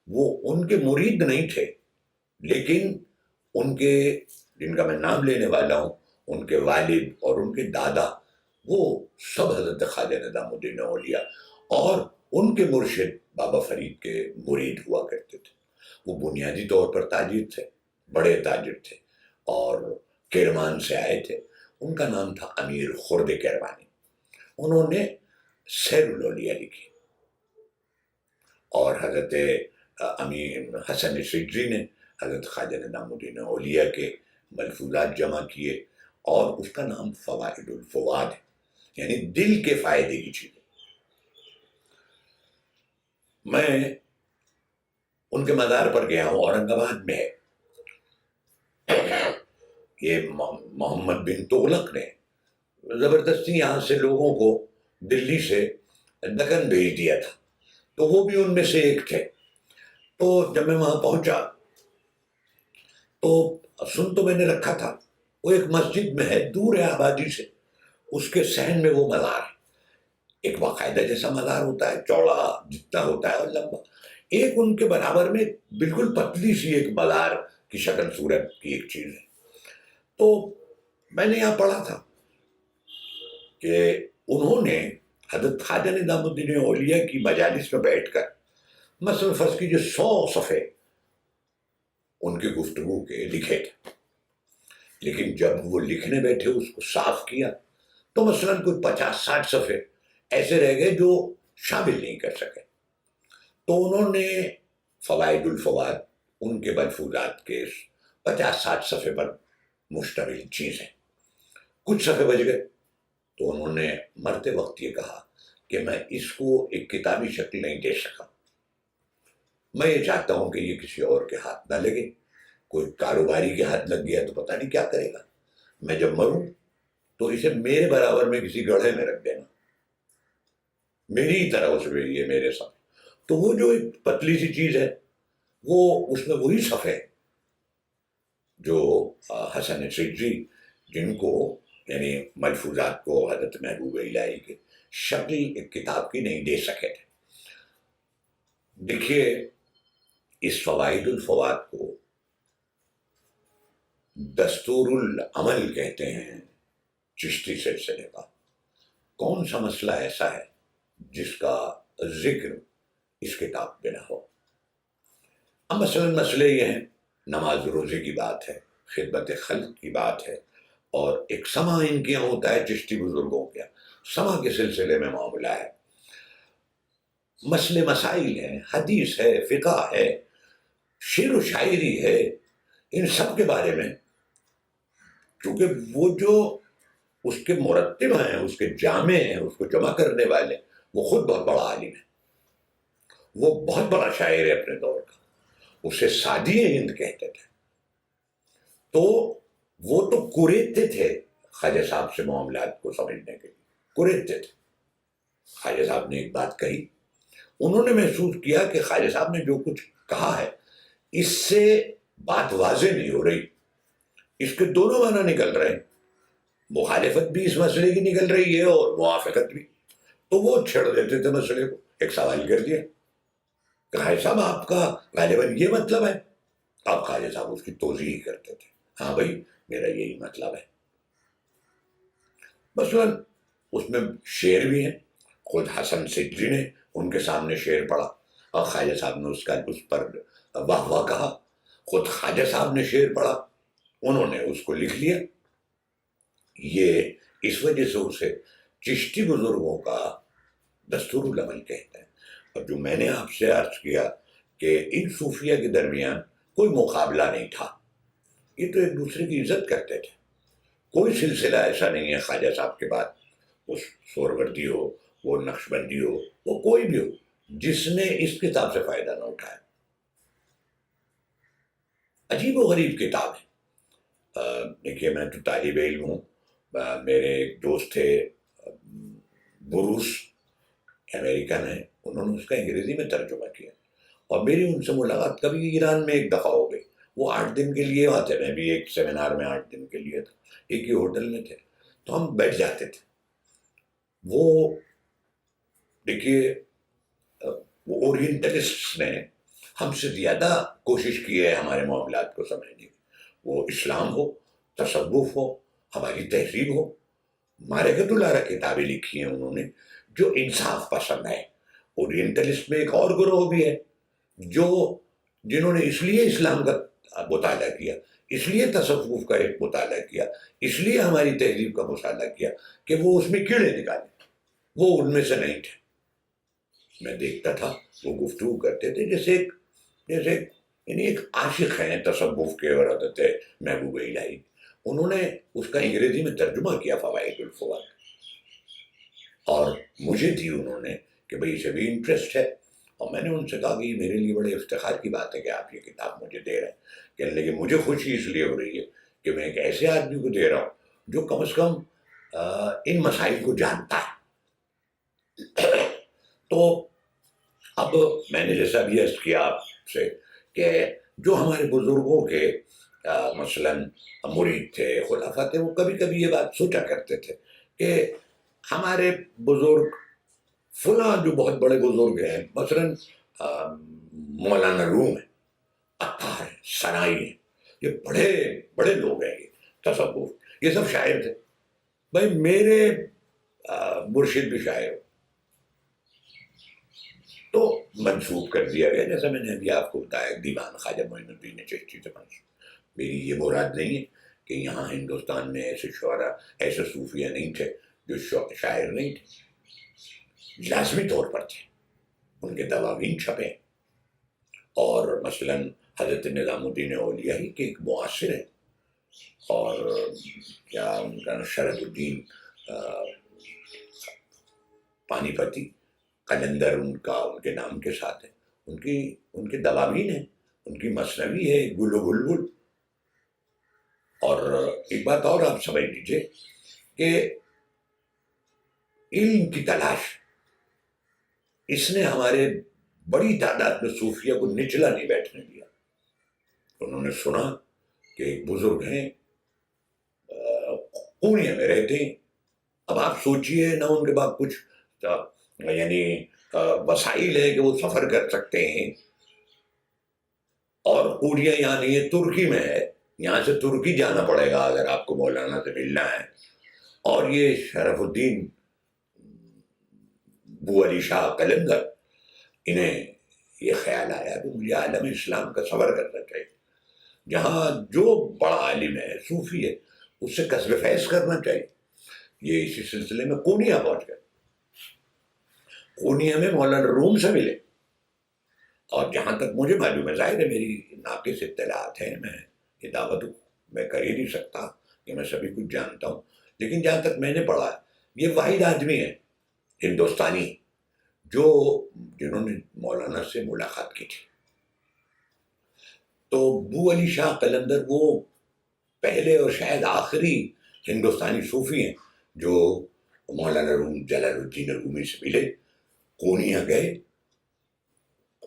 وہ ان کے مرید نہیں تھے لیکن ان کے، جن کا میں نام لینے والا ہوں، ان کے والد اور ان کے دادا وہ سب حضرت خواجہ نظام الدین اولیاء اور ان کے مرشد بابا فرید کے مرید ہوا کرتے تھے. وہ بنیادی طور پر تاجر تھے، بڑے تاجر تھے، اور کرمان سے آئے تھے. ان کا نام تھا امیر خرد کرمانی. انہوں نے سیر الاولیاء لکھی، اور حضرت امیر حسن سجزی نے حضرت خواجہ نظام الدین اولیاء کے ملفوظات جمع کیے، اور اس کا نام فوائد الفواد ہے، یعنی دل کے فائدے کی چیزیں. میں ان کے مزار پر گیا ہوں، اورنگ آباد میں ہے. یہ محمد بن تغلق نے زبردستی یہاں سے لوگوں کو دلی سے دکن بھیج دیا تھا، تو وہ بھی ان میں سے ایک تھے. تو جب میں وہاں پہنچا تو سن تو میں نے رکھا تھا، وہ ایک مسجد میں ہے، دور ہے آبادی سے، اس کے صحن میں وہ مزار ہے. ایک باقاعدہ جیسا مزار ہوتا ہے، چوڑا جتنا ہوتا ہے اور لمبا. ایک ان کے برابر میں بالکل پتلی سی ایک مزار کی شکل صورت کی ایک چیز ہے. تو میں نے یہاں پڑھا تھا کہ انہوں نے حضرت خواجہ نظام الدین اولیاء کی مجالس میں بیٹھ کر مثلا فرض کیجیے 100 صفحے ان کی گفتگو کے لکھے تھے، لیکن جب وہ لکھنے بیٹھے اس کو صاف کیا تو مثلا کوئی 50-60 صفحے ایسے رہ گئے جو شامل نہیں کر سکے. تو انہوں نے فوائد الفواد، ان کے ملفوظات کے 50-60 صفحے پر مشتمل چیزیں، کچھ صفحے بچ گئے. تو انہوں نے مرتے وقت یہ کہا کہ میں اس کو ایک کتابی شکل نہیں دے سکا. میں یہ چاہتا ہوں کہ یہ کسی اور کے ہاتھ نہ لگے. کوئی کاروباری کے ہاتھ لگ گیا تو پتہ نہیں کیا کرے گا. میں جب مروں تو اسے میرے برابر میں کسی گڑھے میں رکھ دینا، میری ہی طرح اس میں یہ میرے ساتھ. تو وہ جو ایک پتلی سی چیز ہے، وہ اس میں وہی صفحے جو حسن سجزی، جن کو یعنی ملفوظات کو حضرت محبوب الہی کے شکل ایک کتاب کی نہیں دے سکے تھے. دیکھیے اس فوائد الفواد کو دستور العمل کہتے ہیں چشتی سلسلے کا. کون سا مسئلہ ایسا ہے جس کا ذکر اس کتاب میں نہ ہو؟ اب مثلا مسئلے یہ ہیں، نماز روزے کی بات ہے، خدمت خلق کی بات ہے، اور ایک سما ان کے یہاں ہوتا ہے چشتی بزرگوں کے سما کے سلسلے میں معاملہ ہے. مسئلے مسائل ہیں، حدیث ہے، فقہ ہے، شعر و شاعری ہے. ان سب کے بارے میں چونکہ وہ جو اس کے مرتب ہیں، اس کے جامع ہیں، اس کو جمع کرنے والے، وہ خود بہت بڑا عالم ہے، وہ بہت بڑا شاعر ہے اپنے دور کا. اسے سادی ہند کہتے تھے. تو وہ تو کوریدتے تھے خواجہ صاحب سے معاملات کو سمجھنے کے لیے، کوریدتے تھے. خواجہ صاحب نے ایک بات کہی، انہوں نے محسوس کیا کہ خواجہ صاحب نے جو کچھ کہا ہے اس سے بات واضح نہیں ہو رہی، اس کے دونوں معنی نکل رہے ہیں، مخالفت بھی اس مسئلے کی نکل رہی ہے اور موافقت بھی. تو وہ چھڑ دیتے تھے مسئلے کو. ایک سوال کر دیا کہ خواجہ صاحب آپ کا غالباً یہ مطلب ہے. اب خواجہ صاحب اس کی توضیح کرتے تھے. ہاں بھائی میرا یہی مطلب ہے. مثلاً اس میں شعر بھی ہیں. خود حسن سجدی نے ان کے سامنے شعر پڑھا اور خواجہ صاحب نے اس پر واہ واہ کہا. خود خواجہ صاحب نے شعر پڑھا, انہوں نے اس کو لکھ لیا. یہ اس وجہ سے اسے چشتی بزرگوں کا دستور العمل کہتے ہیں. اور جو میں نے آپ سے عرض کیا کہ ان صوفیہ کے درمیان کوئی مقابلہ نہیں تھا, یہ تو ایک دوسرے کی عزت کرتے تھے. کوئی سلسلہ ایسا نہیں ہے خواجہ صاحب کے بعد, وہ سہروردی ہو, وہ نقشبندی ہو, وہ کوئی بھی ہو, جس نے اس کتاب سے فائدہ نہ اٹھایا. عجیب و غریب کتاب ہے. دیکھیے میں تو طالب علم ہوں, میرے ایک دوست تھے بروس, امریکن ہیں, انہوں نے اس کا انگریزی میں ترجمہ کیا اور میری ان سے ملاقات کبھی ایران میں ایک دفعہ ہو گئی. وہ 8 دن کے لیے آتے, میں بھی ایک سیمینار میں 8 دن کے لیے تھا, ایک ہی ہوٹل میں تھے, تو ہم بیٹھ جاتے تھے. وہ دیکھیے وہ اورینٹلسٹ نے ہم سے زیادہ کوشش کی ہے ہمارے معاملات کو سمجھنے کی. وہ اسلام ہو, تصوف ہو, ہماری تہذیب ہو, معرکۃ الارا کتابیں لکھی ہیں انہوں نے جو انصاف پسند ہے. اورینٹلسٹ میں ایک اور گروہ بھی ہے جنہوں نے اس لیے اسلام کا مطالعہ کیا, اس لیے تصوف کا ایک مطالعہ کیا, اس لیے ہماری تہذیب کا مطالعہ کیا کہ وہ اس میں کیڑے نکالے. وہ ان میں سے نہیں تھے. میں دیکھتا تھا وہ گفتگو کرتے تھے جیسے یعنی ایک عاشق ہیں تصوف کے اور حضرت محبوب الہی. انہوں نے اس کا انگریزی میں ترجمہ کیا فوائد الفوائد, اور مجھے دی انہوں نے کہ بھئی اسے بھی انٹرسٹ ہے. اور میں نے ان سے کہا کہ یہ میرے لیے بڑے افتخار کی بات ہے کہ آپ یہ کتاب مجھے دے رہے ہیں. کہنے لگے مجھے خوشی اس لیے ہو رہی ہے کہ میں ایک ایسے آدمی کو دے رہا ہوں جو کم از کم ان مسائل کو جانتا ہے. تو اب میں نے جیسا بھی عرض کیا آپ سے کہ جو ہمارے بزرگوں کے مثلاً مرید تھے, خلفاء تھے, وہ کبھی کبھی یہ بات سوچا کرتے تھے کہ ہمارے بزرگ فلاں جو بہت بڑے بزرگ ہیں, مثلاً مولانا روم ہیں, عطار ہیں, سنائی ہیں, یہ بڑے بڑے لوگ ہیں, یہ تصوف, یہ سب شاعر تھے. بھائی میرے مرشد بھی شاعر ہو. تو منسوب کر دیا گیا, جیسا میں نے ابھی آپ کو بتایا, دیوان خواجہ معین الدین چشتی سے منسوب. میری یہ مراد نہیں ہے کہ یہاں ہندوستان میں ایسے شعراء, ایسے صوفیہ نہیں تھے جو شاعر نہیں تھے, لازمی طور پر تھے. ان کے دواوین چھپے, اور مثلاً حضرت نظام الدین اولیائی کے ایک معاصر ہے, اور کیا ان کا شرف الدین پانی پتی قلندر ان کے نام کے ساتھ ہے. ان کے دواوین ہیں, ان کی مثنوی ہے گل و بلبل. اور ایک بات اور آپ سمجھ لیجیے کہ علم کی تلاش, اس نے ہمارے بڑی تعداد میں صوفیہ کو نچلا نہیں بیٹھنے دیا. انہوں نے سنا کہ ایک بزرگ ہیں پورنیہ میں رہتے ہیں. اب آپ سوچئے نہ ان کے بعد کچھ یعنی وسائل ہے کہ وہ سفر کر سکتے ہیں, اور پورنیہ یہاں نہیں ہے, ترکی میں ہے, یہاں سے ترکی جانا پڑے گا اگر آپ کو مولانا سے ملنا ہے. اور یہ شرف الدین بو علی شاہ قلندر, انہیں یہ خیال آیا کہ مجھے عالم اسلام کا سفر کرنا چاہیے, جہاں جو بڑا عالم ہے, صوفی ہے, اس سے کسب فیض کرنا چاہیے. یہ اسی سلسلے میں قونیہ پہنچ گئے. قونیہ میں مولانا روم سے ملے, اور جہاں تک مجھے معلوم ہے, ظاہر ہے میری ناقص اطلاعات ہیں, میں یہ دعوت میں کر ہی نہیں سکتا کہ میں سبھی کچھ جانتا ہوں, لیکن جہاں تک میں نے پڑھا یہ واحد آدمی ہے ہندوستانی جنہوں نے مولانا سے ملاقات کی تھی. تو بو علی شاہ قلندر وہ پہلے اور شاید آخری ہندوستانی صوفی ہیں جو مولانا روم جلال الدین رومی سے ملے, قونیہ گئے,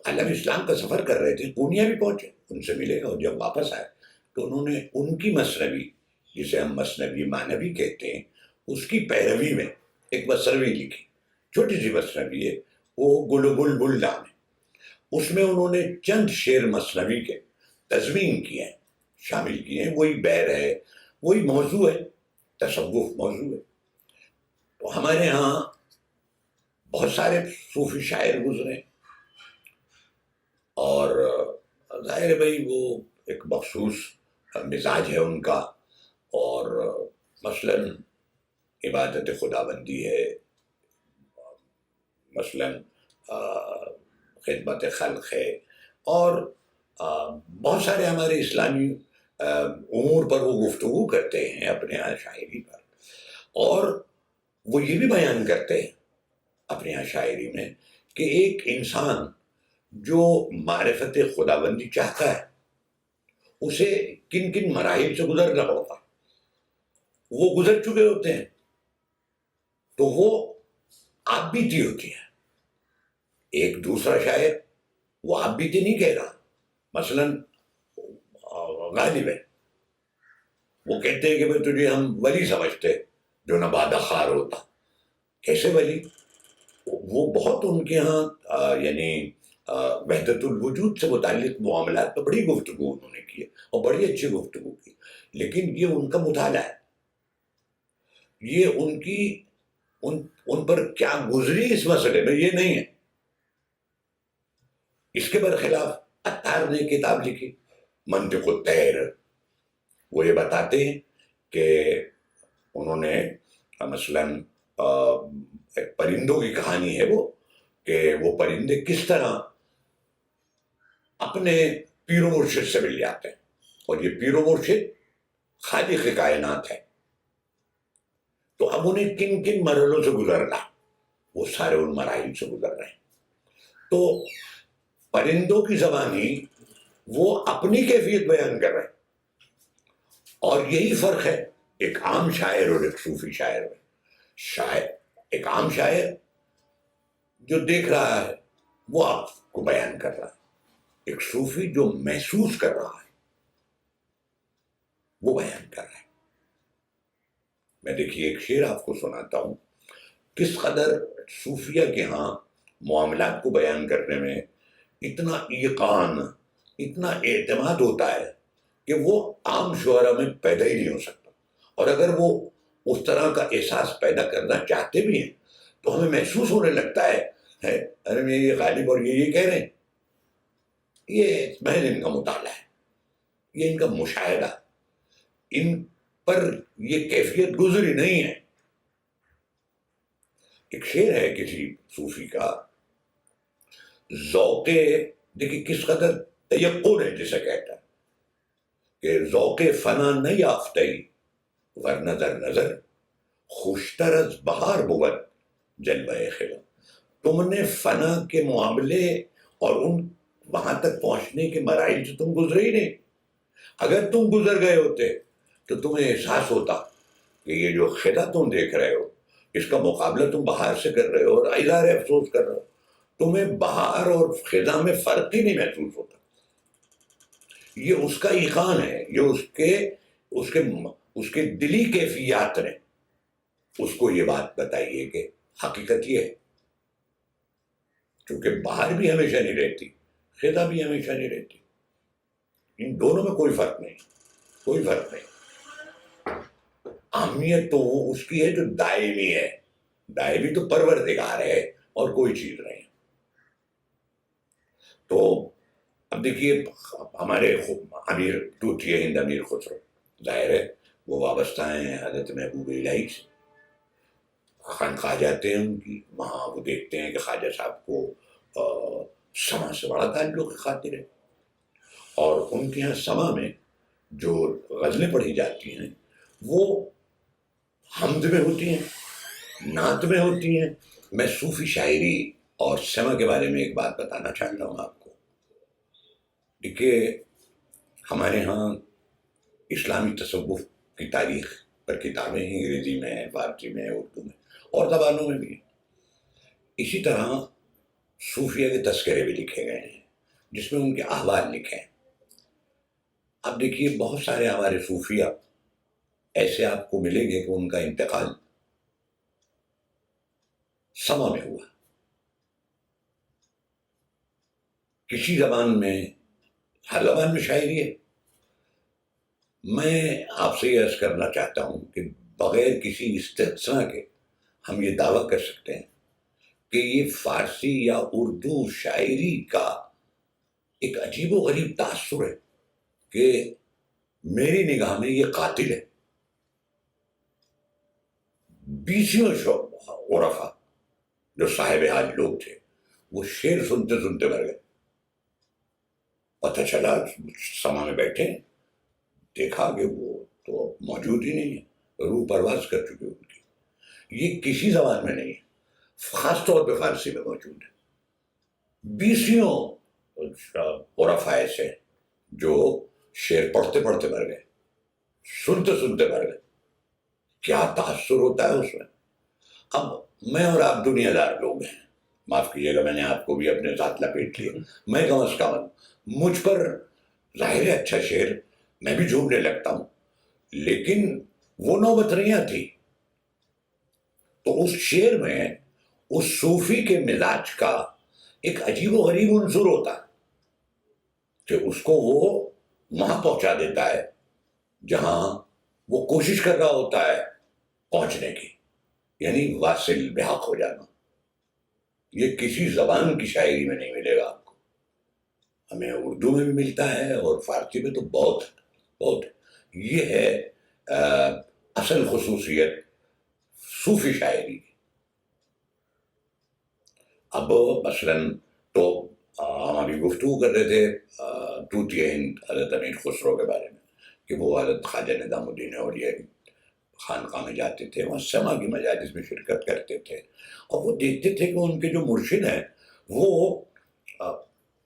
عالم اسلام کا سفر کر رہے تھے, قونیہ بھی پہنچے, ان سے ملے, اور جب واپس آئے تو انہوں نے ان کی مثنوی, جسے ہم مثنوی مانوی کہتے ہیں, اس کی پیروی میں ایک مثنوی لکھی, چھوٹی سی مثنوی ہے, وہ گل و بلبل نام ہے. اس میں انہوں نے چند شعر مثنوی کے تضمین کیے ہیں، شامل کیے ہیں. وہی بحر ہے، وہی موضوع ہے، تصوف موضوع ہے. تو ہمارے ہاں بہت سارے صوفی شاعر گزرے، اور ظاہر ہے بھائی وہ ایک مخصوص مزاج ہے ان کا. اور مثلاً عبادت خدا بندی ہے، مثلاً خدمت خلق ہے، اور بہت سارے ہمارے اسلامی امور پر وہ گفتگو کرتے ہیں اپنے یہاں شاعری پر. اور وہ یہ بھی بیان کرتے ہیں اپنے یہاں شاعری میں کہ ایک انسان جو معرفت خداوندی چاہتا ہے اسے کن کن مراحل سے گزرنا ہوگا، وہ گزر چکے ہوتے ہیں. تو وہ آپ بیتی ہوتی ہے. ایک دوسرا شاعر وہ آپ بیتی نہیں کہہ رہا، مثلاً غالب ہے، وہ کہتے ہیں کہ بھائی تجھے ہم ولی سمجھتے جو نبادہ خار ہوتا. کیسے ولی؟ وہ بہت ان کے ہاں یعنی وحدت الوجود سے متعلق معاملات پر بڑی گفتگو انہوں نے کی اور بڑی اچھی گفتگو کی. لیکن یہ ان کا مطالعہ ہے، یہ ان کی ان پر کیا گزری اس مسئلے میں یہ نہیں ہے. اس کے برخلاف عطار نے کتاب لکھی منطق الطیر. وہ یہ بتاتے ہیں کہ انہوں نے مثلاً ایک پرندوں کی کہانی ہے وہ، کہ وہ پرندے کس طرح اپنے پیر و مرشد سے مل جاتے ہیں، اور یہ پیر و مرشد خالق کائنات ہے. تو اب انہیں کن کن مرحلوں سے گزرنا، وہ سارے ان مراحل سے گزر رہے ہیں. تو پرندوں کی زبانی وہ اپنی کیفیت بیان کر رہے ہیں. اور یہی فرق ہے ایک عام شاعر اور ایک صوفی شاعر میں. ایک عام شاعر جو دیکھ رہا ہے وہ آپ کو بیان کر رہا ہے، ایک صوفی جو محسوس کر رہا ہے وہ بیان کر رہا ہے. میں دیکھیے ایک شعر آپ کو سناتا ہوں. کس قدر صوفیہ کے ہاں معاملات کو بیان کرنے میں اتنا ایقان، اتنا اعتماد ہوتا ہے کہ وہ عام شعراء میں پیدا ہی نہیں ہو سکتا. اور اگر وہ اس طرح کا احساس پیدا کرنا چاہتے بھی ہیں تو ہمیں محسوس ہونے لگتا ہے ارے میں یہ غالب اور یہ کہہ رہے ہیں. یہ محض ان کا مطالعہ ہے، یہ ان کا مشاہدہ، ان پر یہ کیفیت گزری نہیں ہے. ایک شعر ہے کسی صوفی کا، ذوق، دیکھیے کس قدر تیقن ہے جسے کہتا ہے کہ ذوق فنا نہ یافتئی ورنہ در نظر خوشتر از بہار بود جلوہ خلا. تم نے فنا کے معاملے اور ان وہاں تک پہنچنے کے مراحل سے تم گزرے ہی نہیں. اگر تم گزر گئے ہوتے تو تمہیں احساس ہوتا کہ یہ جو خلا تم دیکھ رہے ہو اس کا مقابلہ تم بہار سے کر رہے ہو اور اظہار افسوس کر رہے ہو. تمہیں بہار اور خلا میں فرق ہی نہیں محسوس ہوتا. یہ اس کا ایقان ہے، یہ اس کے دلی کیفیات نے اس کو یہ بات بتائی ہے کہ حقیقت یہ ہے. کیونکہ بہار بھی ہمیشہ نہیں رہتی، خلا بھی ہمیشہ نہیں رہتی. ان دونوں میں کوئی فرق نہیں، کوئی فرق نہیں. اہمیت تو اس کی ہے جو دائمی ہے، دائمی تو پروردگار ہے اور کوئی چیز نہیں. تو اب دیکھیے ہمارے امیر طوطی ہند امیر خسرو، ظاہر ہے وہ وابستہ ہیں حضرت محبوب الہی سے. خانقاہ جاتے ہیں ان کی، وہاں وہ دیکھتے ہیں کہ خواجہ صاحب کو سما سے بڑا تعلق خاطر ہے. اور ان کے یہاں سما میں جو غزلیں پڑھی جاتی ہیں وہ حمد میں ہوتی ہیں، نعت میں ہوتی ہیں. میں صوفی شاعری اور سما کے بارے میں ایک بات بتانا چاہتا ہوں آپ کو. دیکھیے ہمارے ہاں اسلامی تصوف کی تاریخ پر کتابیں ہیں، انگریزی میں، فارسی میں، اردو میں اور زبانوں میں بھی. اسی طرح صوفیہ کے تذکرے بھی لکھے گئے ہیں جس میں ان کے احوال لکھے ہیں. اب دیکھیے بہت سارے ہمارے صوفیہ ایسے آپ کو ملیں گے کہ ان کا انتقال سما میں ہوا. کسی زبان میں، ہر زبان میں شاعری ہے. میں آپ سے یہ عرض کرنا چاہتا ہوں کہ بغیر کسی استثناء کے ہم یہ دعویٰ کر سکتے ہیں کہ یہ فارسی یا اردو شاعری کا ایک عجیب و غریب تاثر ہے کہ میری نگاہ میں یہ قاتل ہے. بیسیوں عرفا جو صاحب حال لوگ تھے وہ شعر سنتے سنتے مر گئے. پتہ چلا سما میں بیٹھے دیکھا کہ وہ تو موجود ہی نہیں ہے، روح پرواز کر چکے ان کی. یہ کسی زبان میں نہیں ہے، خاص طور پہ فارسی میں موجود ہے. بیسیوں عرفا ایسے جو شعر پڑھتے پڑھتے مر گئے، سنتے سنتے مر گئے. کیا تاثر ہوتا ہے اس میں. اب میں اور آپ دنیا دار لوگ ہیں، معاف کیجیے گا میں نے آپ کو بھی اپنے ساتھ لپیٹ لیا. میں کم از کم مجھ پر ظاہر ہے اچھا شعر میں بھی جھومنے لگتا ہوں، لیکن وہ نوبت نہیں آتی. تو اس شعر میں اس صوفی کے مزاج کا ایک عجیب و غریب عنصر ہوتا ہے کہ اس کو وہ وہاں پہنچا دیتا ہے جہاں وہ کوشش کر رہا ہوتا ہے پہنچنے کی، یعنی واصل بحق ہو جانا. یہ کسی زبان کی شاعری میں نہیں ملے گا آپ کو. ہمیں اردو میں بھی ملتا ہے اور فارسی میں تو بہت بہت. یہ ہے اصل خصوصیت صوفی شاعری کی. اب مثلاً تو ہم ابھی گفتگو کر رہے تھے طوطی ہند حضرت امیر خسرو کے بارے میں کہ وہ حضرت خواجہ نظام الدین اولیاء خانقاہ میں جاتے تھے، وہاں سما کی مجالس میں شرکت کرتے تھے اور وہ دیکھتے تھے کہ ان کے جو مرشد ہیں وہ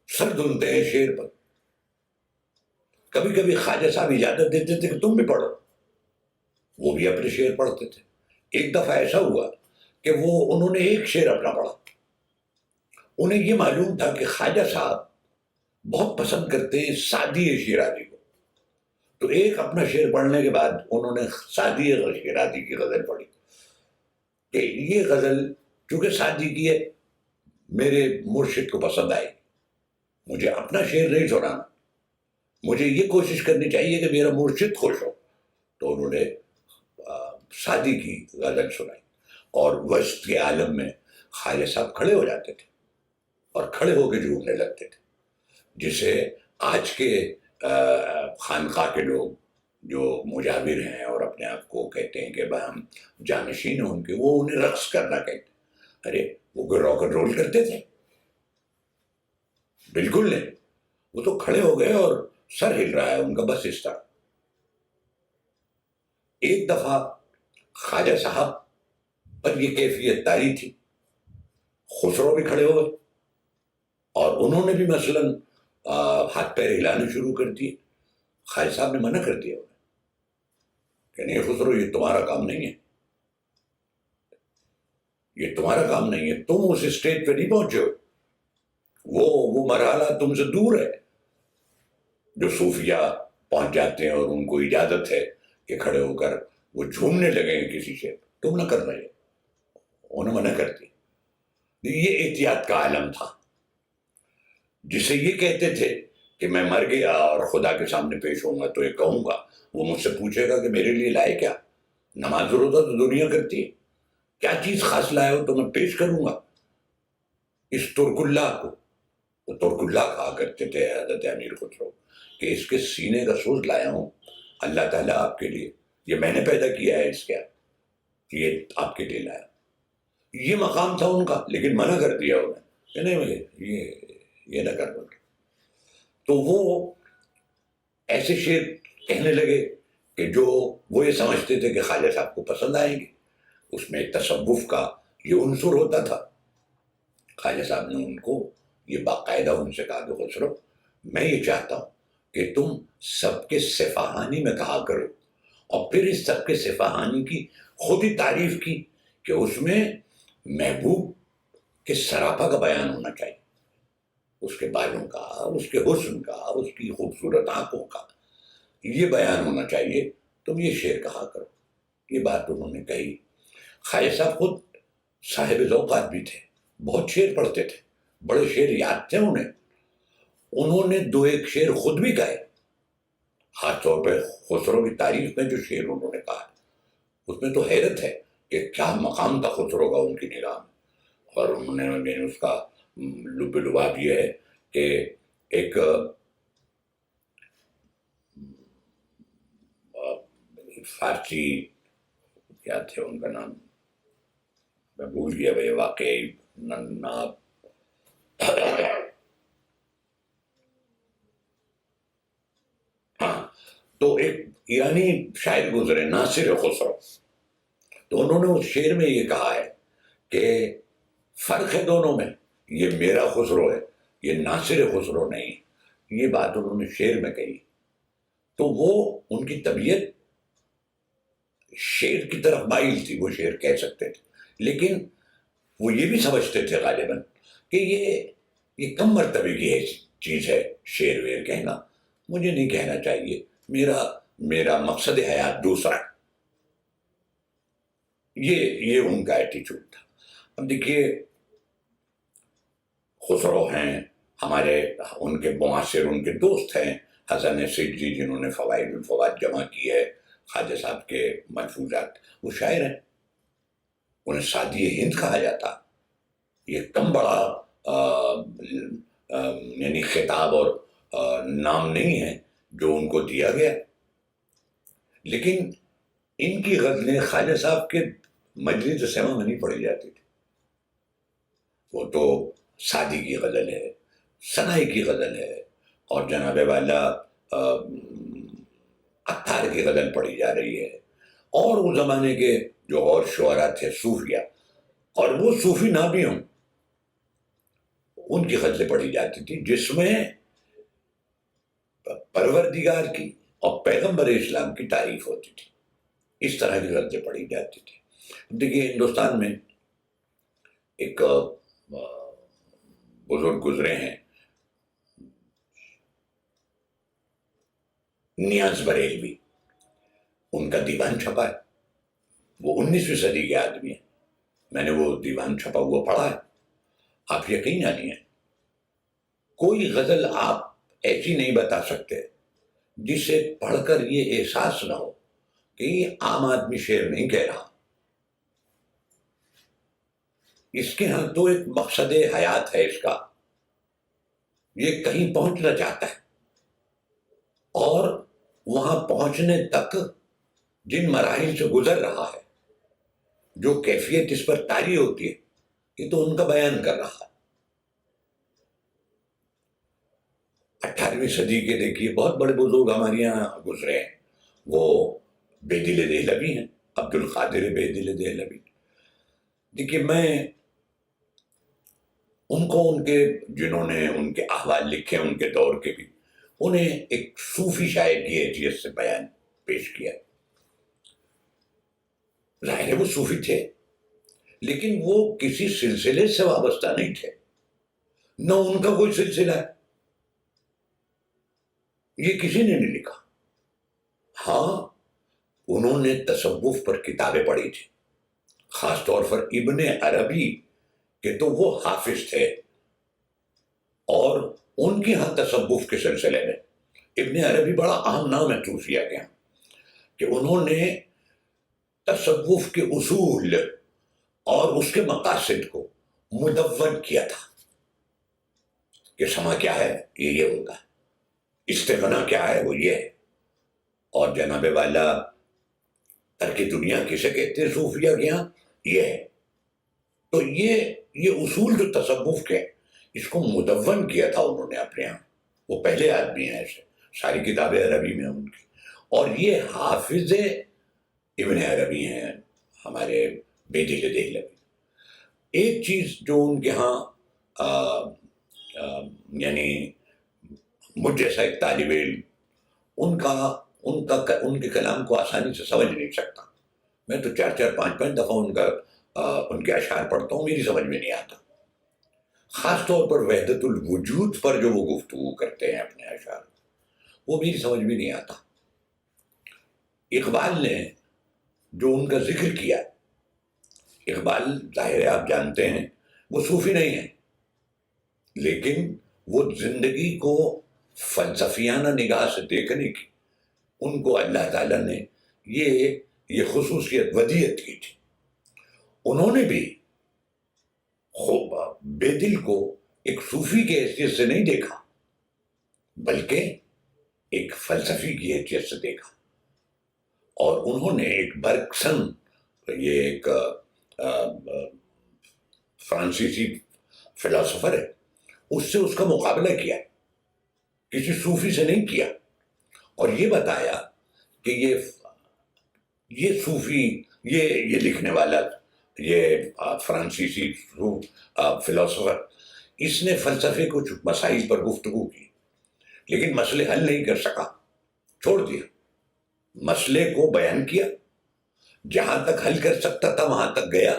سر دھنتے ہیں شعر پر. کبھی کبھی خواجہ صاحب اجازت دیتے تھے کہ تم بھی پڑھو، وہ بھی اپنے شعر پڑھتے تھے. ایک دفعہ ایسا ہوا کہ انہوں نے ایک شعر اپنا پڑھا. انہیں یہ معلوم تھا کہ خواجہ صاحب بہت پسند کرتے ہیں سعدی شیرازی کو، تو ایک اپنا شعر پڑھنے کے بعد انہوں نے سعدی شیرازی کی غزل پڑھی کہ یہ غزل چونکہ سعدی کی ہے میرے مرشد کو پسند آئی، مجھے اپنا شعر نہیں سنانا، مجھے یہ کوشش کرنی چاہیے کہ میرا مرشد خوش ہو. تو انہوں نے سعدی کی غزل سنائی اور وسط کے عالم میں خواجہ صاحب کھڑے ہو جاتے تھے اور کھڑے ہو کے جھومنے لگتے تھے، جسے آج کے خانقاہ کے لوگ جو مجاور ہیں اور اپنے آپ کو کہتے ہیں کہ ہم جانشین ہیں ان کے، وہ انہیں رقص کرنا کہتے ہیں. ارے وہ راک اینڈ رول کرتے تھے؟ بالکل نہیں. وہ تو کھڑے ہو گئے اور سر ہل رہا ہے ان کا بس اس طرح. ایک دفعہ خواجہ صاحب پر یہ کیفیت طاری تھی، خسرو بھی کھڑے ہو گئے اور انہوں نے بھی مثلاً ہاتھ پیر ہلانے شروع کر دیے. خواجہ صاحب نے منع کر دیا انہیں کہ نہیں خسرو، یہ تمہارا کام نہیں ہے، یہ تمہارا کام نہیں ہے، تم اس اسٹیج پہ نہیں پہنچے ہو، وہ مرحلہ تم سے دور ہے جو صوفیہ پہنچ جاتے ہیں اور ان کو اجازت ہے کہ کھڑے ہو کر وہ جھومنے لگے ہیں کسی سے، تم نہ کر رہے. انہوں نے منع کر دی. یہ احتیاط کا عالم تھا جسے یہ کہتے تھے کہ میں مر گیا اور خدا کے سامنے پیش ہوں گا تو یہ کہوں گا، وہ مجھ سے پوچھے گا کہ میرے لیے لائے کیا؟ نماز روزہ تو دنیا کرتی ہے، کیا چیز خاص لائے ہو تو میں پیش کروں گا اس ترک اللہ کو. وہ ترک اللہ کہا کرتے تھے حضرت امیر خسرو کہ اس کے سینے کا سوز لایا ہوں اللہ تعالیٰ آپ کے لیے، یہ میں نے پیدا کیا ہے، اس کا یہ آپ کے لیے لایا. یہ مقام تھا ان کا، لیکن منع کر دیا انہیں کہ نہیں مجھے یہ نہ کرنا. تو وہ ایسے شعر کہنے لگے کہ جو وہ یہ سمجھتے تھے کہ خواجہ صاحب کو پسند آئیں گے. اس میں تصوف کا یہ عنصر ہوتا تھا. خواجہ صاحب نے ان کو یہ باقاعدہ ان سے کہا کہ خسرو میں یہ چاہتا ہوں کہ تم سب کے صفحانی میں کہا کرو، اور پھر اس سب کے صفحانی کی خود ہی تعریف کی کہ اس میں محبوب کے سراپا کا بیان ہونا چاہیے، اس کے بالوں کا، اس کے حسن کا، اس کی خوبصورت آنکھوں کا یہ بیان ہونا چاہیے، تم یہ شعر کہا کرو. یہ بات انہوں نے کہی. خواجہ صاحب خود صاحب ذوق آدمی تھے، بہت شعر پڑھتے تھے، بڑے شعر یاد تھے انہیں. انہوں نے دو ایک شعر خود بھی گائے، خاص طور پہ خسرو کی تعریف میں جو شعر انہوں نے کہا اس میں تو حیرت ہے کہ کیا مقام تھا خسرو کا ان کی نگاہ میں. اور انہوں نے اس کا لب لباب یہ ہے کہ ایک فارسی کیا تھے ان کا نام، میں بھول گیا بھائی واقعی ہاں، تو ایک ایرانی شاعر گزرے ناصر خسرو، تو انہوں نے اس شعر میں یہ کہا ہے کہ فرق ہے دونوں میں، یہ میرا خسرو ہے، یہ ناصر خسرو نہیں. یہ بات انہوں نے شعر میں کہی. تو وہ ان کی طبیعت شعر کی طرف مائل تھی، وہ شعر کہہ سکتے تھے، لیکن وہ یہ بھی سمجھتے تھے غالباً کہ یہ کم مرتبے کی چیز ہے شعر ویر کہنا، مجھے نہیں کہنا چاہیے، میرا مقصد حیات دوسرا ہے. یہ ان کا ایٹیچیوڈ تھا. اب دیکھیے خسرو ہیں ہمارے، ان کے معاصر ان کے دوست ہیں حسن نصیر جی، جنہوں نے فوائد الفوائد جمع کی ہے، خواجہ صاحب کے ملفوظات. وہ شاعر ہیں، انہیں سعدی ہند کہا جاتا. یہ کم بڑا یعنی خطاب اور نام نہیں ہے جو ان کو دیا گیا. لیکن ان کی غزلیں خواجہ صاحب کے مجلس سما میں نہیں پڑھی جاتی تھی. وہ تو سعدی کی غزل ہے، ثنائی کی غزل ہے، اور جناب والا عطار کی غزل پڑھی جا رہی ہے، اور اس زمانے کے جو اور شعراء تھے صوفیہ، اور وہ صوفی نہ بھی ہوں، ان کی غزلیں پڑھی جاتی تھی جس میں پروردگار کی اور پیغمبر اسلام کی تعریف ہوتی تھی. اس طرح کی غزلیں پڑھی جاتی تھی. دیکھیے ہندوستان میں ایک بزرگ گزرے ہیں نیاز بریلوی، ان کا دیوان چھپا ہے، وہ 19ویں صدی کے آدمی ہیں. میں نے وہ دیوان چھپا ہوا پڑھا ہے. آپ یقین جانیے کوئی غزل آپ ایسی نہیں بتا سکتے جسے پڑھ کر یہ احساس نہ ہو کہ یہ عام آدمی شعر نہیں کہہ رہا. اس کے ہاں تو ایک مقصد حیات ہے اس کا، یہ کہیں پہنچنا چاہتا ہے، اور وہاں پہنچنے تک جن مراحل سے گزر رہا ہے، جو کیفیت اس پر طاری ہوتی ہے، یہ تو ان کا بیان کر رہا ہے. 18ویں صدی کے دیکھیے بہت بڑے بزرگ ہمارے یہاں گزرے ہیں. وہ بے دل دہلوی ہیں، عبد القادر بے دل دہلوی. دیکھیے میں ان کو، ان کے جنہوں نے ان کے احوال لکھے ان کے دور کے بھی، انہیں ایک صوفی شاعر کی حیثیت سے بیان پیش کیا. ظاہر ہے وہ صوفی تھے، لیکن وہ کسی سلسلے سے وابستہ نہیں تھے، نہ ان کا کوئی سلسلہ ہے، یہ کسی نے نہیں لکھا. ہاں انہوں نے تصوف پر کتابیں پڑھی تھی، خاص طور پر ابن عربی کہ تو وہ حافظ تھے، اور ان کے ہاں تصوف کے سلسلے میں ابن عربی بڑا اہم نام ہے صوفیہ کے ہاں، کہ انہوں نے تصوف کے اصول اور اس کے مقاصد کو مدون کیا تھا کہ سما کیا ہے یہ ہوتا ہے، استغنا کیا ہے وہ یہ ہے، اور جناب والا ترک دنیا کسے کہتے ہیں صوفیہ کے یہاں یہ ہے. تو یہ اصول جو تصوف کے، اس کو مدون کیا تھا انہوں نے اپنے یہاں. وہ پہلے آدمی ہیں ایسے، ساری کتابیں عربی میں ان کی، اور یہ حافظ ابن عربی ہیں ہمارے بے دل دہلوی. ایک چیز جو ان کے ہاں یعنی مجھ جیسا ایک طالب علم ان کے کلام کو آسانی سے سمجھ نہیں سکتا. میں تو 4-5 دفعہ ان کے اشعار پڑھتا ہوں، میری سمجھ میں نہیں آتا. خاص طور پر وحدت الوجود پر جو وہ گفتگو کرتے ہیں اپنے اشعار، وہ میری سمجھ میں نہیں آتا. اقبال نے جو ان کا ذکر کیا، اقبال ظاہر ہے آپ جانتے ہیں وہ صوفی نہیں ہے، لیکن وہ زندگی کو فلسفیانہ نگاہ سے دیکھنے کی ان کو اللہ تعالیٰ نے یہ خصوصیت ودیعت کی تھی. انہوں نے بھی خوب بے دل کو ایک صوفی کے حیثیت سے نہیں دیکھا بلکہ ایک فلسفی کی حیثیت سے دیکھا. اور انہوں نے ایک برکسن، یہ ایک فرانسیسی فلاسفر ہے، اس سے اس کا مقابلہ کیا، کسی صوفی سے نہیں کیا، اور یہ بتایا کہ یہ صوفی، یہ لکھنے والا، یہ فرانسیسی فلاسفر، اس نے فلسفے کو کچھ مسائل پر گفتگو کی لیکن مسئلے حل نہیں کر سکا، چھوڑ دیا. مسئلے کو بیان کیا، جہاں تک حل کر سکتا تھا وہاں تک گیا،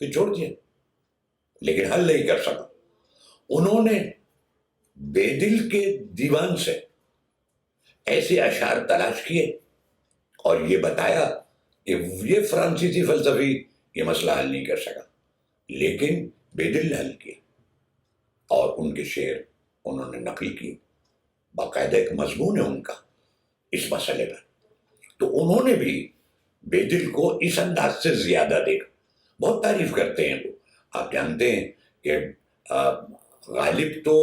پھر چھوڑ دیا، لیکن حل نہیں کر سکا. انہوں نے بے دل کے دیوان سے ایسے اشعار تلاش کیے اور یہ بتایا کہ یہ فرانسیسی فلسفی یہ مسئلہ حل نہیں کر سکا لیکن بے دل نے حل کیا، اور ان کے شعر انہوں نے نقل کی، باقاعدہ ایک مضمون ہے ان کا اس مسئلے پر. تو انہوں نے بھی بے دل کو اس انداز سے زیادہ دیکھا. بہت تعریف کرتے ہیں وہ. آپ جانتے ہیں کہ غالب تو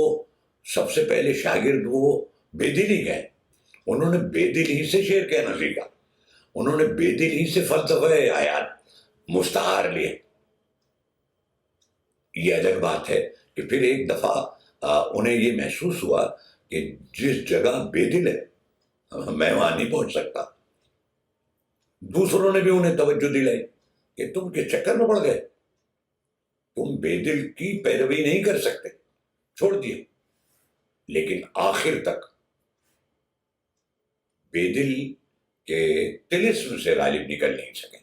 سب سے پہلے شاگرد وہ بے دل ہی گئے. انہوں نے بے دل ہی سے شعر کہنا سیکھا، انہوں نے بے دل ہی سے فلسفہ حیات مستعار لیے. یہ الگ بات ہے کہ پھر ایک دفعہ انہیں یہ محسوس ہوا کہ جس جگہ بے دل ہے میں وہاں نہیں پہنچ سکتا. دوسروں نے بھی انہیں توجہ دلائی کہ تم کس چکر میں پڑ گئے، تم بے دل کی پیروی نہیں کر سکتے، چھوڑ دیا. لیکن آخر تک بے دل کے طلسم سے غالب نکل نہیں سکے.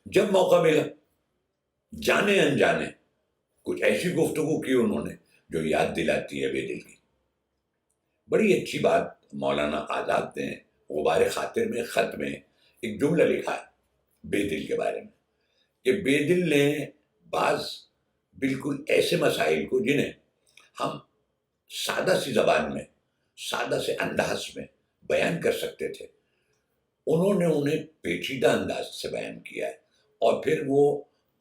جب موقع ملا جانے انجانے کچھ ایسی گفتگو کی انہوں نے جو یاد دلاتی ہے بے دل کی. بڑی اچھی بات مولانا آزاد نے غبار خاطر میں خط میں ایک جملہ لکھا ہے بے دل کے بارے میں، کہ بے دل نے بعض بالکل ایسے مسائل کو جنہیں ہم سادہ سی زبان میں، سادہ سے انداز میں بیان کر سکتے تھے، انہوں نے انہیں پیچیدہ انداز سے بیان کیا ہے، اور پھر وہ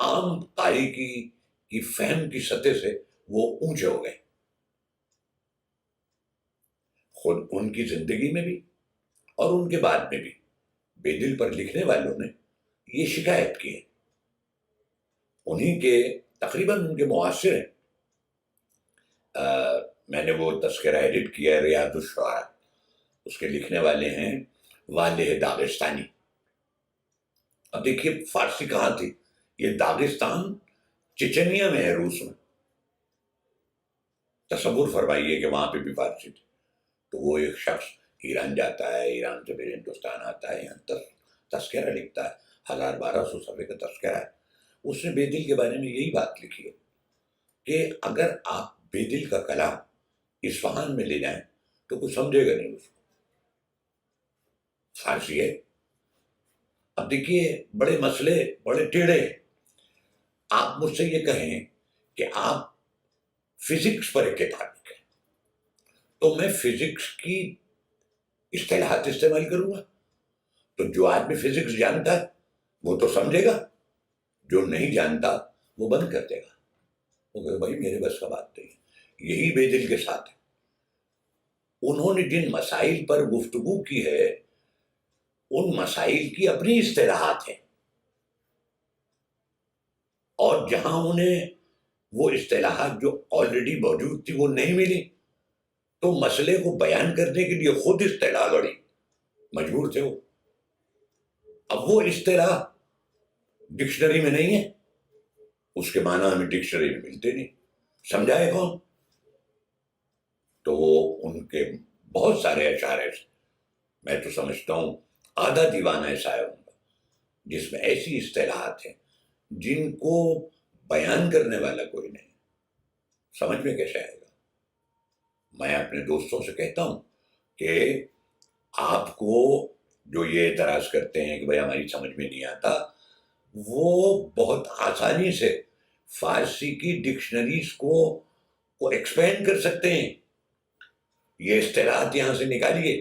عام قاری کی فہم کی سطح سے وہ اونچے ہو گئے. خود ان کی زندگی میں بھی اور ان کے بعد میں بھی بے دل پر لکھنے والوں نے یہ شکایت کی ہے. انہی کے تقریباً ان کے معاصر ہیں. میں نے وہ تذکرہ ایڈٹ کیا ہے ریاض الشعراء، اس کے لکھنے والے ہیں والہ داغستانی. اب دیکھیے فارسی کہاں تھی، یہ داغستان چچنیا میں ہے، روس میں. تصور فرمائیے کہ وہاں پہ بھی فارسی تھی. تو وہ ایک شخص ایران جاتا ہے، ایران سے پھر ہندوستان آتا ہے، یہاں تذکرہ لکھتا ہے، 1200 صفحے کا تذکرہ ہے. اس نے بے دل کے بارے میں یہی بات لکھی ہے کہ اگر آپ بے دل کا کلام اصفہان میں لے جائیں تو کوئی سمجھے گا نہیں اس کو، فارسی ہے. اب دیکھیے بڑے مسئلے بڑے ٹیڑھے. آپ مجھ سے یہ کہیں کہ آپ فزکس پر ایک کتاب لکھیں تو میں فزکس کی اصطلاحات استعمال کروں گا، تو جو آدمی فزکس جانتا ہے وہ تو سمجھے گا، جو نہیں جانتا وہ بند کر دے گا، وہ کہے بھائی میرے بس کا بات نہیں. یہی بے دل کے ساتھ ہے. انہوں نے جن مسائل پر گفتگو کی ہے ان مسائل کی اپنی اصطلاحات ہیں، اور جہاں انہیں وہ اصطلاحات جو آلریڈی موجود تھی وہ نہیں ملی تو مسئلے کو بیان کرنے کے لیے خود اصطلاح گڑی، مجبور تھے وہ. اب وہ اصطلاح ڈکشنری میں نہیں ہے، اس کے معنی ہمیں ڈکشنری میں ملتے نہیں، سمجھائے کون؟ تو وہ ان کے بہت سارے اشعار ایسے، میں تو سمجھتا ہوں آدھا دیوان ایسا ہے ان کا جس میں ایسی اصطلاحات ہیں جن کو بیان کرنے والا کوئی نہیں. سمجھ میں کیسے آئے گا؟ میں اپنے دوستوں سے کہتا ہوں کہ آپ کو جو یہ اعتراض کرتے ہیں کہ بھائی ہماری سمجھ میں نہیں آتا، وہ بہت آسانی سے فارسی کی ڈکشنریز کو کو ایکسپینڈ کر سکتے ہیں. یہ اصطلاحات یہاں سے نکالیے،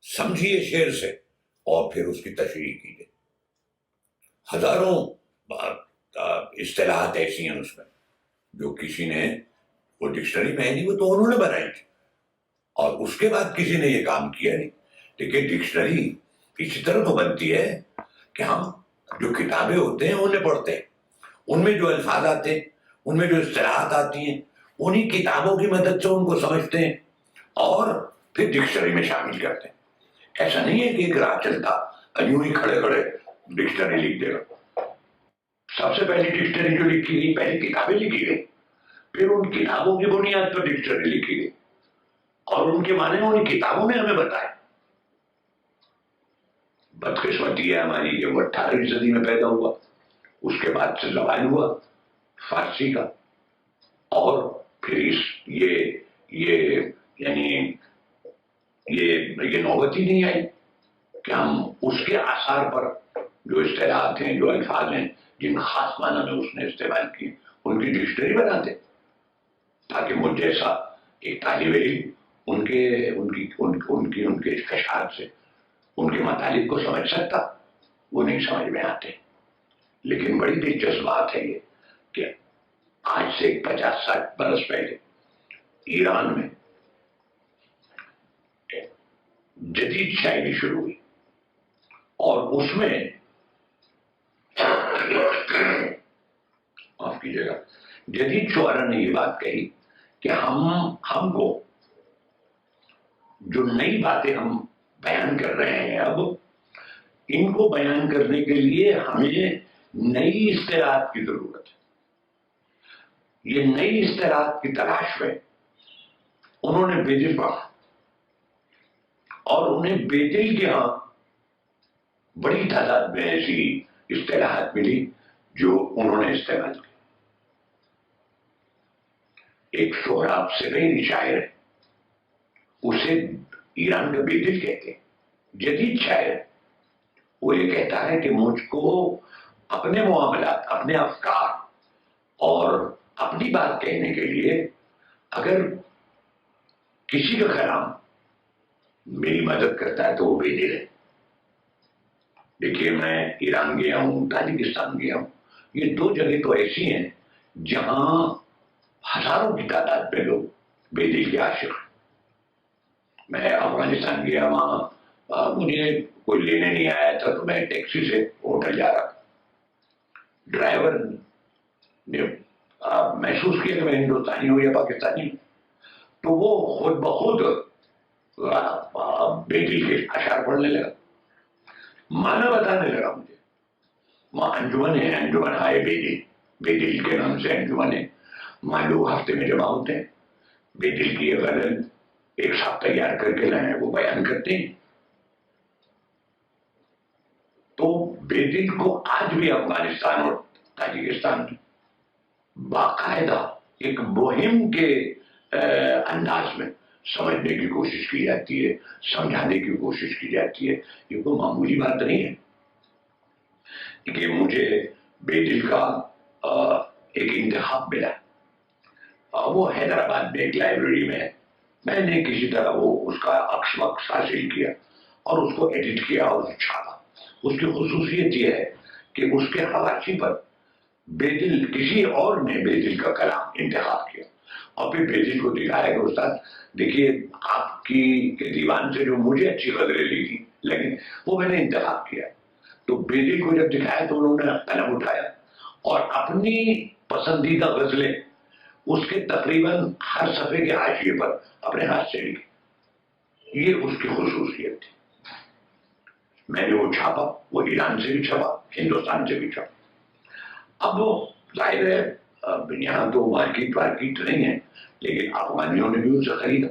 سمجھیے شعر سے، اور پھر اس کی تشریح کیجیے. ہزاروں اصطلاحات ایسی ہیں اس میں جو کسی نے، وہ ڈکشنری میں نہیں، وہ تو انہوں نے بنائی تھی، اور اس کے بعد کسی نے یہ کام کیا نہیں. لیکن ڈکشنری اسی طرح تو بنتی ہے کہ ہم جو کتابیں ہوتے ہیں انہیں پڑھتے ہیں، ان میں جو الفاظ آتے ہیں، ان میں جو اصطلاحات آتی ہیں، انہی کتابوں کی مدد سے ان کو سمجھتے ہیں اور پھر ڈکشنری میں شامل کرتے ہیں. ایسا نہیں ہے کہ ایک راہ چلتا یوں ہی کھڑے کھڑے ڈکشنری لکھ دے گا. سب سے پہلی ڈکشنری جو لکھی گئی، پہلی کتابیں لکھی گئی، پھر ان کتابوں کی بنیاد پر ڈکشنری لکھی گئی، اور ان کے معنی ان کتابوں نے ہمیں بتائے. بدقسمتی ہے ہماری کہ وہ 18ویں صدی میں پیدا ہوا، اس کے بعد سے زوال ہوا فارسی کا، اور پھر یعنی یہ نوبت ہی نہیں آئی کہ ہم اس کے آثار پر جو اصطلاحات ہیں، جو الفاظ ہیں جن خاص معنی میں اس نے استعمال کی، ان کی ڈکشنری بنا دیں، تاکہ مجھ جیسا ایک طالب علم ان کے اشعار سے ان کے مطالب کو سمجھ سکتا. وہ نہیں سمجھ میں آتے. لیکن بڑی دلچسپ بات ہے یہ کہ آج سے 50-60 برس پہلے ایران میں جدید شاعری شروع ہوئی، اور اس میں معاف کیجیے گا، جدید شعراء نے یہ بات کہی کہ ہم کو جو نئی باتیں ہم بیان کر رہے ہیں، اب ان کو بیان کرنے کے لیے ہمیں نئی اصطلاحات کی ضرورت ہے. یہ نئی اصطلاحات کی تلاش میں انہوں نے بیدل پڑھا، اور انہیں بیدل کے ہاں بڑی تعداد میں ایسی اصطلاحات ملی جو انہوں نے استعمال کی. ایک سہراب سغیری شاعر ہے، اسے ایران کا بیدل کہتے ہیں، جدید شاعر. وہ یہ کہتا ہے کہ مجھ کو اپنے معاملات، اپنے افکار اور اپنی بات کہنے کے لیے اگر کسی کا کلام میری مدد کرتا ہے تو وہ بیدل ہے. دیکھیے، میں ایران گیا ہوں، تاجکستان گیا ہوں، یہ دو جگہ تو ایسی ہیں جہاں ہزاروں کی تعداد میں لوگ بیدل کے عاشق ہیں. میں افغانستان گیا، وہاں مجھے کوئی لینے نہیں آیا تھا، تو میں ٹیکسی سے ہوٹل جا رہا تھا. ڈرائیور نے محسوس کیا کہ میں ہندوستانی ہوں یا پاکستانی ہوں، تو وہ خود بخود بیدل کے اشعار پڑھنے لگا، معنی بتانے لگا مجھے. وہاں انجمن ہے، انجمن ہائے بیدل، بیدل کے نام سے انجمن ہے. وہاں لوگ ہفتے میں جمع ہوتے ہیں، بیدل کی غزل ایک ساتھ تیار کر کے لائیں، وہ بیان کرتے ہیں. تو بیدل کو آج بھی افغانستان اور تاجکستان میں باقاعدہ ایک مہم کے انداز میں سمجھنے کی کوشش کی جاتی ہے، سمجھانے کی کوشش کی جاتی ہے. یہ کوئی معمولی بات نہیں ہے کہ مجھے بیدل کا ایک انتخاب ملا. وہ حیدرآباد میں ایک لائبریری میں ہے. میں نے کسی طرح وہ اس کا عکس وکس حاصل کیا اور اس کو ایڈٹ کیا اور چھاپا. اس کی خصوصیت یہ ہے کہ اس کے حواشی پر بیدل، کسی اور نے بیدل کا کلام انتخاب کیا اور پھر بیدل کو دکھایا کہ استاد دیکھیے، آپ کی دیوان سے جو مجھے اچھی غزلیں لگی وہ میں نے انتخاب کیا. تو بیدل کو جب دکھایا تو انہوں نے قلم اٹھایا اور اپنی پسندیدہ غزلیں اس کے تقریباً ہر صفحے کے حاشیے پر اپنے ہاتھ سے لکھی. یہ اس کی خصوصیت تھی. میں نے وہ چھاپا، وہ ایران سے بھی چھپا، ہندوستان سے بھی چھپا. اب ظاہر ہے یہاں تو مارکیٹ نہیں ہے، لیکن افغانیوں نے بھی اسے خریدا.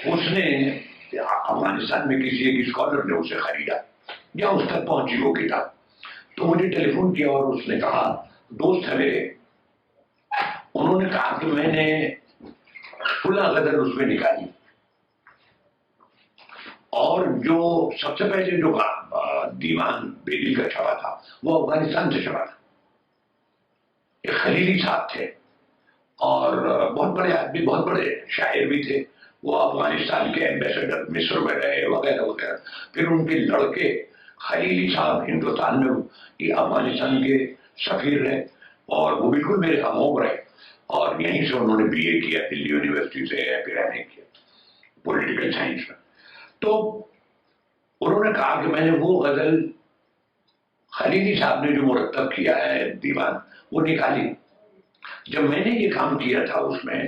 اس نے افغانستان میں کسی ایک اسکالر نے اسے خریدا یا اس تک پہنچی وہ کتاب. تو مجھے ٹیلی فون کیا اور اس نے کہا، دوست ہے میرے، انہوں نے کہا کہ میں نے فلاں غزل اس میں نکالی، اور جو سب سے پہلے جو دیوان بیدل کا چھپا تھا وہ افغانستان سے چھپا تھا. ایک خلیلی صاحب تھے اور بہت بڑے آدمی، بہت بڑے شاعر بھی تھے. وہ افغانستان کے ایمبیسڈر مصر میں رہے وغیرہ وغیرہ. پھر ان کے لڑکے خلیلی صاحب ہندوستان میں یہ افغانستان کے سفیر رہے اور وہ بالکل میرے ہم عمر رہے. اور یہیں سے انہوں نے بی اے کیا دلی یونیورسٹی سے، پھر ایم اے کیا پولیٹیکل سائنس میں. تو انہوں نے کہا کہ میں نے وہ غزل خلیلی صاحب نے جو مرتب کیا ہے دیوان وہ نکالی. جب میں نے یہ کام کیا تھا اس میں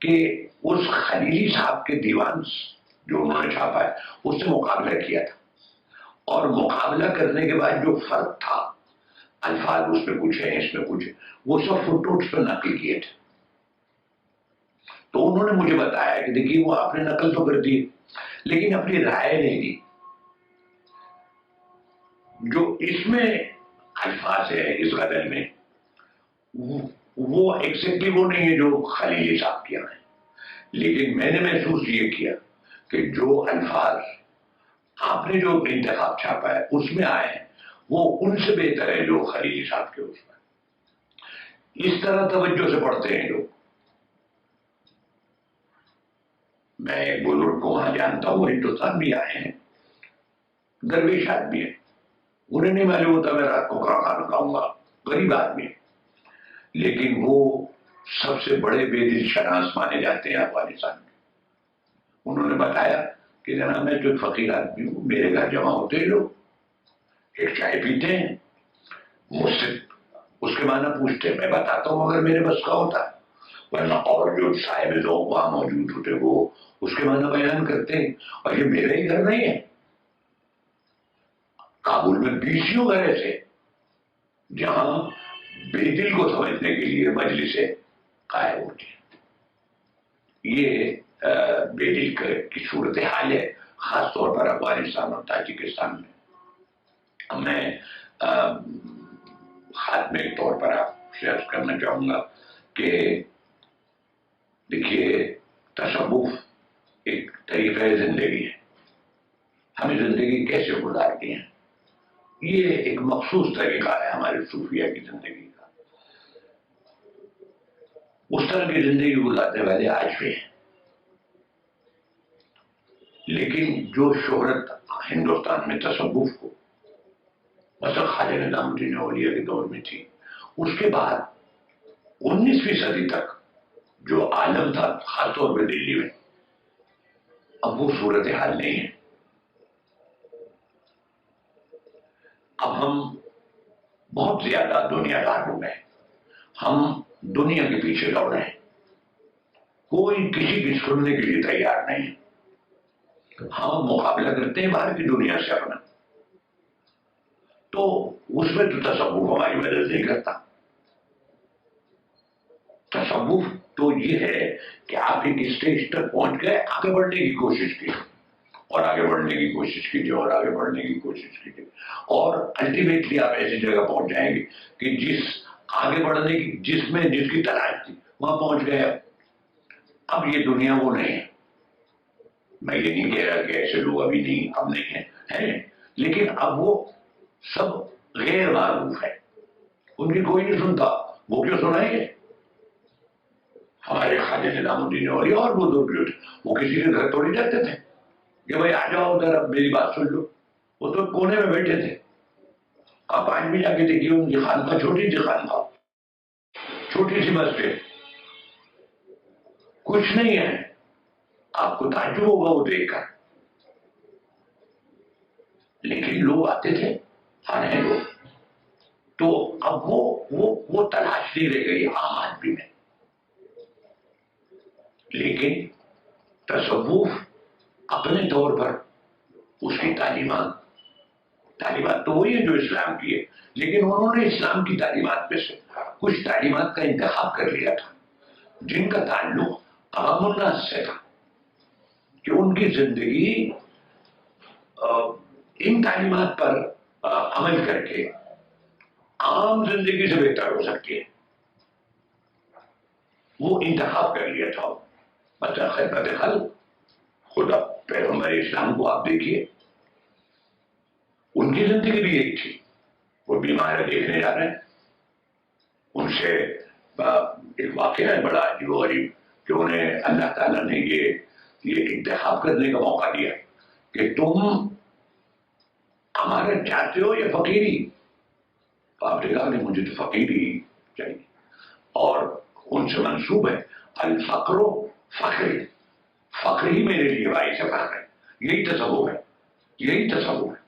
کہ اس خلیلی صاحب کے دیوان جو انہوں نے چھاپا ہے اس سے مقابلہ کیا تھا، اور مقابلہ کرنے کے بعد جو فرق تھا، الفاظ اس میں کچھ ہے اس میں کچھ ہے، وہ سب فٹ نوٹس پہ نقل کیے تھے. تو انہوں نے مجھے بتایا کہ دیکھیے وہ آپ نے نقل تو کر دی لیکن اپنی رائے نہیں دی. جو اس میں الفاظ ہے اس غزل میں وہ ایگزیکٹلی وہ نہیں ہے جو خلیلی صاحب کیا ہے، لیکن میں نے محسوس یہ کیا کہ جو الفاظ آپ نے جو انتخاب چھاپا ہے اس میں آئے ہیں وہ ان سے بہتر ہے جو خلیلی صاحب کے اس میں. اس طرح توجہ سے پڑھتے ہیں لوگ. میں ایک بزرگ کو وہاں جانتا ہوں، ہندوستان بھی آئے ہیں، درویش آدمی ہے، انہیں نہیں معلوم ہوتا میں رات کو کہاں کھانا کھاؤں گا، غریب آدمی ہے، لیکن وہ سب سے بڑے بے دل شناس مانے جاتے ہیں افغانستان میں. انہوں نے بتایا کہ جناب میں جو فقیر آدمی ہوں، میرے گھر جمع ہوتے ہیں لوگ، ایک چائے پیتے ہیں، مجھ سے اس کے معنی پوچھتے ہیں، میں بتاتا ہوں اگر میرے بس کا ہوتا ہے، ورنہ اور جو صاحب ذوق وہاں موجود ہوتے وہ اس کے معنی بیان کرتے ہیں. اور یہ میرا ہی گھر نہیں ہے، کابل میں 20 گھر ایسے جہاں بے دل کو سمجھنے کے لیے مجلسیں قائم ہوتی ہیں. یہ بے دل کی صورتحال ہے خاص طور پر افغانستان اور تاجکستان میں. میں خاتمے کے طور پر آپ سے عرض کرنا چاہوں گا کہ دیکھیے تصوف ایک طریقہ زندگی ہے. ہمیں زندگی کیسے گزارتی ہیں یہ ایک مخصوص طریقہ ہے ہمارے صوفیہ کی زندگی کا. اس طرح کی زندگی گزارنے والے آج بھی ہیں، لیکن جو شہرت ہندوستان میں تصوف کو مثلا خواجہ نظام الدین اولیاء کے دور میں تھی، اس کے بعد 19ویں صدی تک جو عالم تھا خاص طور پہ دلی میں، اب وہ صورتحال نہیں ہے. اب ہم بہت زیادہ دنیا دار ہو گئے، ہم دنیا کے پیچھے دوڑ رہے ہیں، کوئی کسی کی سننے کے لیے تیار نہیں. ہم مقابلہ کرتے ہیں باہر کی دنیا سے اپنا، تو اس میں تو تصوف ہماری مدد نہیں کرتا. تصوف تو یہ ہے کہ آپ ایک اسٹیج تک پہنچ گئے، آگے بڑھنے کی کوشش کی اور آگے بڑھنے کی کوشش کیجیے اور آگے بڑھنے کی کوشش کیجیے، اور الٹیمیٹلی آپ ایسی جگہ پہنچ جائیں گے کہ جس آگے بڑھنے کی جس کی تلاش تھی وہاں پہنچ گئے. اب یہ دنیا وہ نہیں ہے. میں یہ نہیں کہہ رہا کہ ایسے لوگ ابھی نہیں اب نہیں ہیں، لیکن اب وہ سب غیر معروف ہے، ان کی کوئی نہیں سنتا. وہ کیوں سنائیں گے؟ ہمارے خواجہ نظام الدین اولیاء اور بزرگ جو تھے وہ کسی کے گھر تھوڑی جاتے تھے کہ بھائی آ جاؤ ادھر اب میری بات سن لو. وہ تو کونے میں بیٹھے تھے. آپ آج بھی جا کے دیکھیے ان کی خانقاہ چھوٹی سی خانقاہ، چھوٹی سی مسجد، کچھ نہیں ہے. آپ کو تعجب ہوگا وہ دیکھ کر، لیکن لوگ آتے تھے آ رہے لوگ. تو اب وہ تلاش نہیں رہ گئی عام آدمی میں. لیکن تصوف اپنے طور پر اس کی تعلیمات تو وہی ہے جو اسلام کی ہے، لیکن انہوں نے اسلام کی تعلیمات میں سے کچھ تعلیمات کا انتخاب کر لیا تھا جن کا تعلق عوام الناس سے تھا، کہ ان کی زندگی ان تعلیمات پر عمل کر کے عام زندگی سے بہتر ہو سکتی ہے. وہ انتخاب کر لیا تھا. مثلا خدمت خلق، خدا پیغمبر اسلام کو آپ دیکھیے، ان کی زندگی بھی یہی تھی. وہ بیمار دیکھنے جا رہے ہیں، ان سے ایک واقعہ ہے بڑا عجیب و غریب کہ انہیں اللہ تعالیٰ نے یہ انتخاب کرنے کا موقع دیا کہ تم ہمارا چاہتے ہو یا فقیری؟ تو آپ نے کہا کہ مجھے تو فقیری چاہیے، اور ان سے منسوب ہے الفقر و فخر، فخر ہی میرے لیے باعث فخر ہے، یہی تصور ہے، یہی تصور ہے۔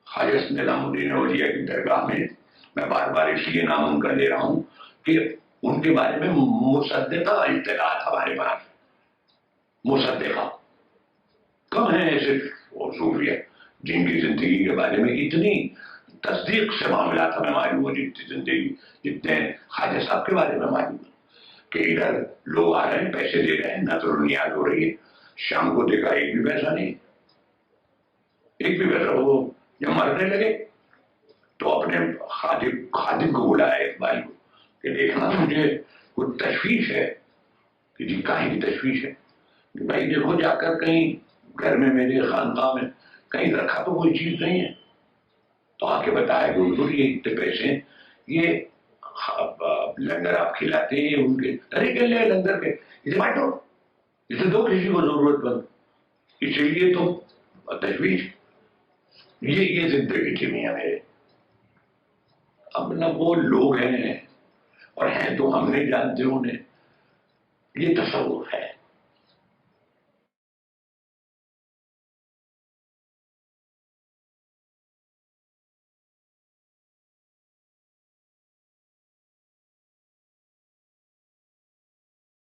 خواجہ نظام الدین اولیاء کی درگاہ میں بار بار اس لیے نام ان کا لے رہا ہوں کہ ان کے بارے میں مصدقہ اطلاعات ہمارے پاس، مصدقہ کم ہیں ایسے صوفیہ جن کی زندگی کے بارے میں اتنی تصدیق سے معاملات ہمیں معلوم ہو، جتنے خواجہ صاحب کے بارے میں معلوم ہے کہ ادھر لوگ آ رہے ہیں، پیسے دے رہے ہیں، نظر و نیاز ہو رہی ہے، شام کو دیکھا ایک بھی پیسہ نہیں، ایک بھی پیسہ۔ وہ جب مرنے لگے تو اپنے خادم کو بلایا اقبال کو کہ دیکھنا مجھے کچھ تشویش ہے، کہ جی کہیں کی تشویش ہے؟ کہ بھائی دیکھو جا کر کہیں گھر میں میرے خاندان میں کہیں رکھا تو کوئی چیز نہیں ہے۔ تو آ کے بتایا کہ حضور یہ اتنے پیسے، یہ لنگر آپ کھلاتے ہیں ان کے، ارے کہہ لے لنگر کے اسے بانٹو، اسے دو کسی کو ضرورت مند، اسی لیے تو تشویش۔ یہ زندگی تھی میاں میرے۔ اب نہ وہ لوگ ہیں اور ہیں تو ہم نہیں جانتے انہیں، یہ تصور ہے۔